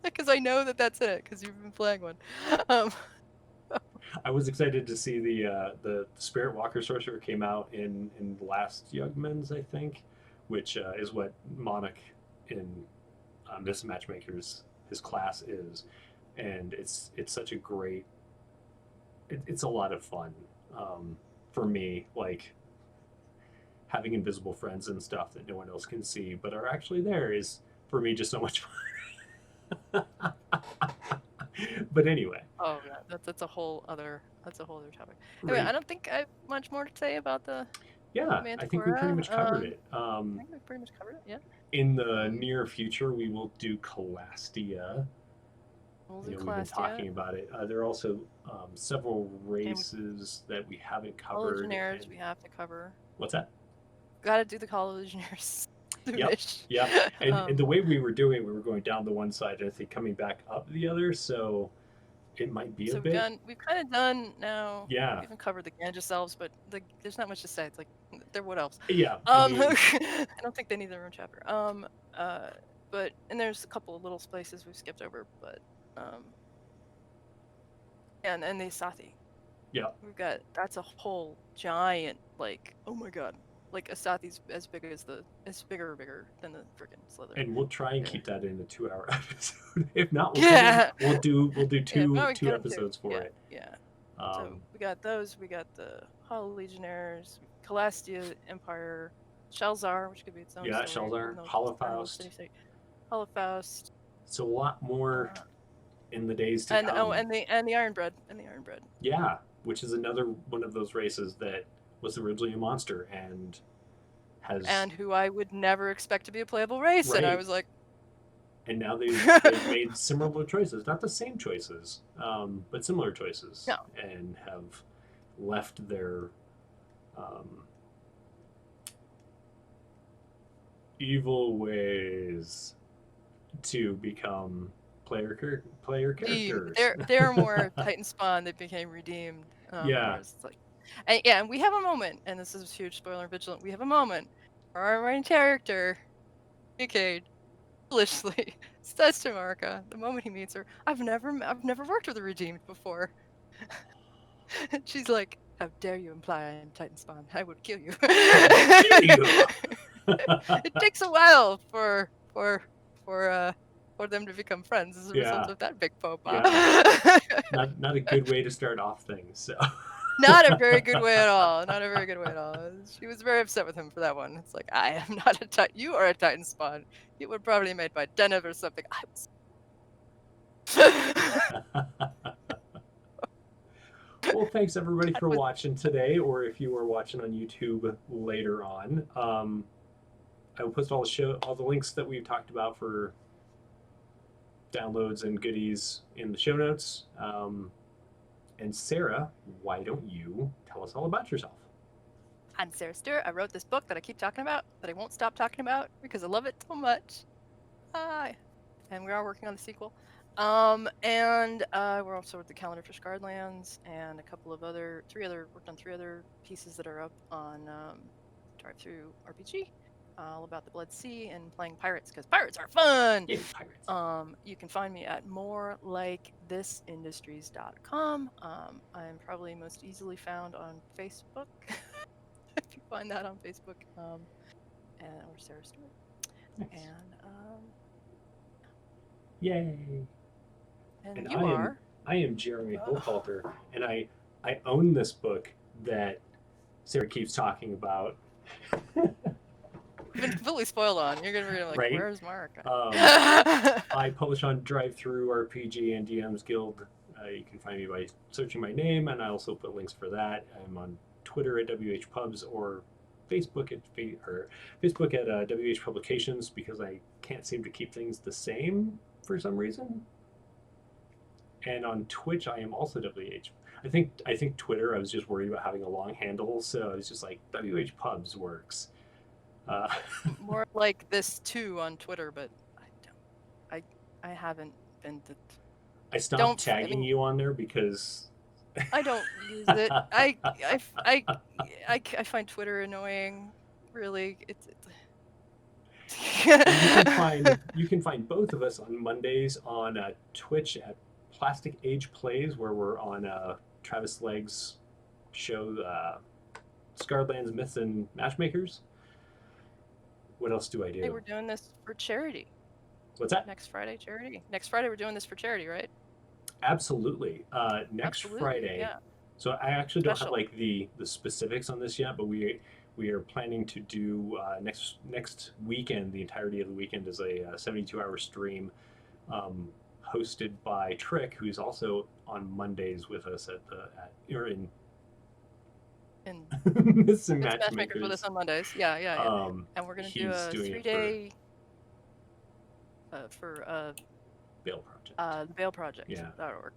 because I know that's it because you've been playing one. I was excited to see the Spirit Walker Sorcerer came out in last Yugman's, I think, which is what Monarch in Miss Matchmaker's his class is, and it's such a great. It's a lot of fun for me, like having invisible friends and stuff that no one else can see but are actually there is for me just so much fun. But anyway. Oh yeah, that's a whole other topic. Anyway, I don't think I have much more to say about the Manticora. I think we pretty much covered it. I think we pretty much covered it. Yeah. In the near future, we will do Calastia. We've been talking about it. There are also several races that we haven't covered. Legionnaires we have to cover. What's that? Got to do the Legionnaires. Yep. And the way we were doing, we were going down the one side and I think coming back up the other. So it might be a bit. We've kind of done now. Yeah. We haven't covered the Ganges elves, but there's not much to say. It's like they're what else? Yeah. I don't think they need their own chapter. But there's a couple of little places we've skipped over, but and the Asathi. Yeah. That's a whole giant, like, oh my god, like Asathi's as bigger than the freaking Slither. And we'll try and keep that in a 2-hour episode. If not, we'll do two episodes for it. Yeah. So we got those. We got the Hollow Legionnaires, Calastia Empire, Shelzar, which could be its own. Yeah, story, Shelzar, Holofaust. Holofaust. So a lot more in the days to come. Oh, and the Ironbread. Yeah, which is another one of those races that was originally a monster and who I would never expect to be a playable race, right. And I was like, and now they've made similar choices, not the same choices, but similar choices, and have left their evil ways to become player redeemed. characters. They're more Titan spawn that became redeemed. Yeah. Whereas it's like, and we have a moment, and this is a huge spoiler vigilant. We have a moment where our main character, Decade, foolishly says to Marika, the moment he meets her, I've never worked with a redeemed before. And she's like, how dare you imply I am Titan spawn? I would kill you. Kill you. It takes a while for them to become friends as a result Yeah. of that big faux pas. Yeah. Not a good way to start off things. So. Not a very good way at all. Not a very good way at all. She was very upset with him for that one. It's like, I am not a Titan. You are a Titan spawn. You were probably made by Deneb or something. I was. Well, thanks everybody for watching today, or if you are watching on YouTube later on. I will post all the links that we've talked about for downloads and goodies in the show notes. And Sarah, why don't you tell us all about yourself? I'm Sarah Stewart. I wrote this book that I keep talking about, that I won't stop talking about because I love it so much. And we are working on the sequel. And we're also with the calendar for Scarlands and worked on three other pieces that are up on Drive Through RPG, all about the Blood Sea and playing pirates because pirates are fun. Yeah, pirates. You can find me at morelikethisindustries.com. I'm probably most easily found on Facebook. If you find that on Facebook, or Sarah Stewart. Nice. And yay! And you are? I am Jeremy Hochhalter, and I own this book that Sarah keeps talking about. You've been completely spoiled on. You're gonna be like, right? Where's Mark? I publish on Drive Through RPG and DM's Guild. You can find me by searching my name, and I also put links for that. I'm on Twitter at WHPubs or Facebook at WH Publications because I can't seem to keep things the same for some reason. And on Twitch, I am also WH. I think Twitter, I was just worried about having a long handle, so I was just like, WHPubs works. More like this too on Twitter, but I haven't been. I stopped tagging you on there because I don't use it. I find Twitter annoying. Really, you can find both of us on Mondays on Twitch at Plastic Age Plays, where we're on Travis Legg's show, Scarlands, Myths, and Matchmakers. What else do I do? Hey, we're doing this for charity. What's that? Next Friday, charity. Next Friday, we're doing this for charity, right? Next Friday. Yeah. So I actually don't have like the specifics on this yet, but we are planning to do next weekend. The entirety of the weekend is a 72-hour stream hosted by Trick, who's also on Mondays with us in Myths and Matchmakers with us on Mondays. Yeah. And we're gonna do a 3-day for Bail Project. The Bail Project. Yeah. .org.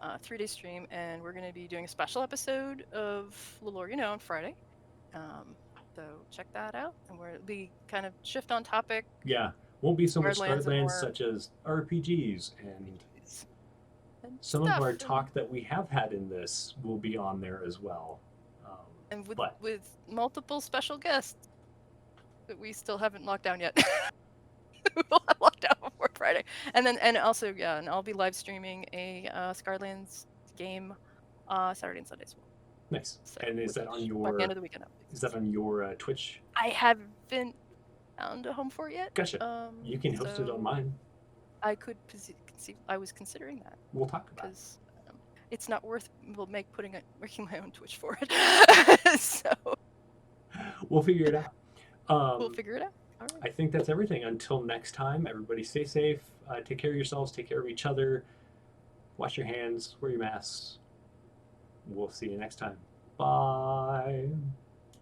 3-day stream, and we're gonna be doing a special episode of Lore on Friday. So check that out, and we'll be kind of shift on topic. Yeah, won't be so much Scarlands such as RPGs and some of our talk that we have had in this will be on there as well. And with multiple special guests that we still haven't locked down yet. We'll have locked down before Friday, and also I'll be live streaming a Scarlands game Saturday and Sunday as well. Nice. So, and is that on your? By the end of the weekend. Is that on your Twitch? I haven't found a home for it yet. Gotcha. You can host it on mine. I could I was considering that. We'll talk about it. It's not worth making my own Twitch for it. So we'll figure it out. We'll figure it out. All right. I think that's everything. Until next time, everybody stay safe. Take care of yourselves. Take care of each other. Wash your hands. Wear your masks. We'll see you next time. Bye.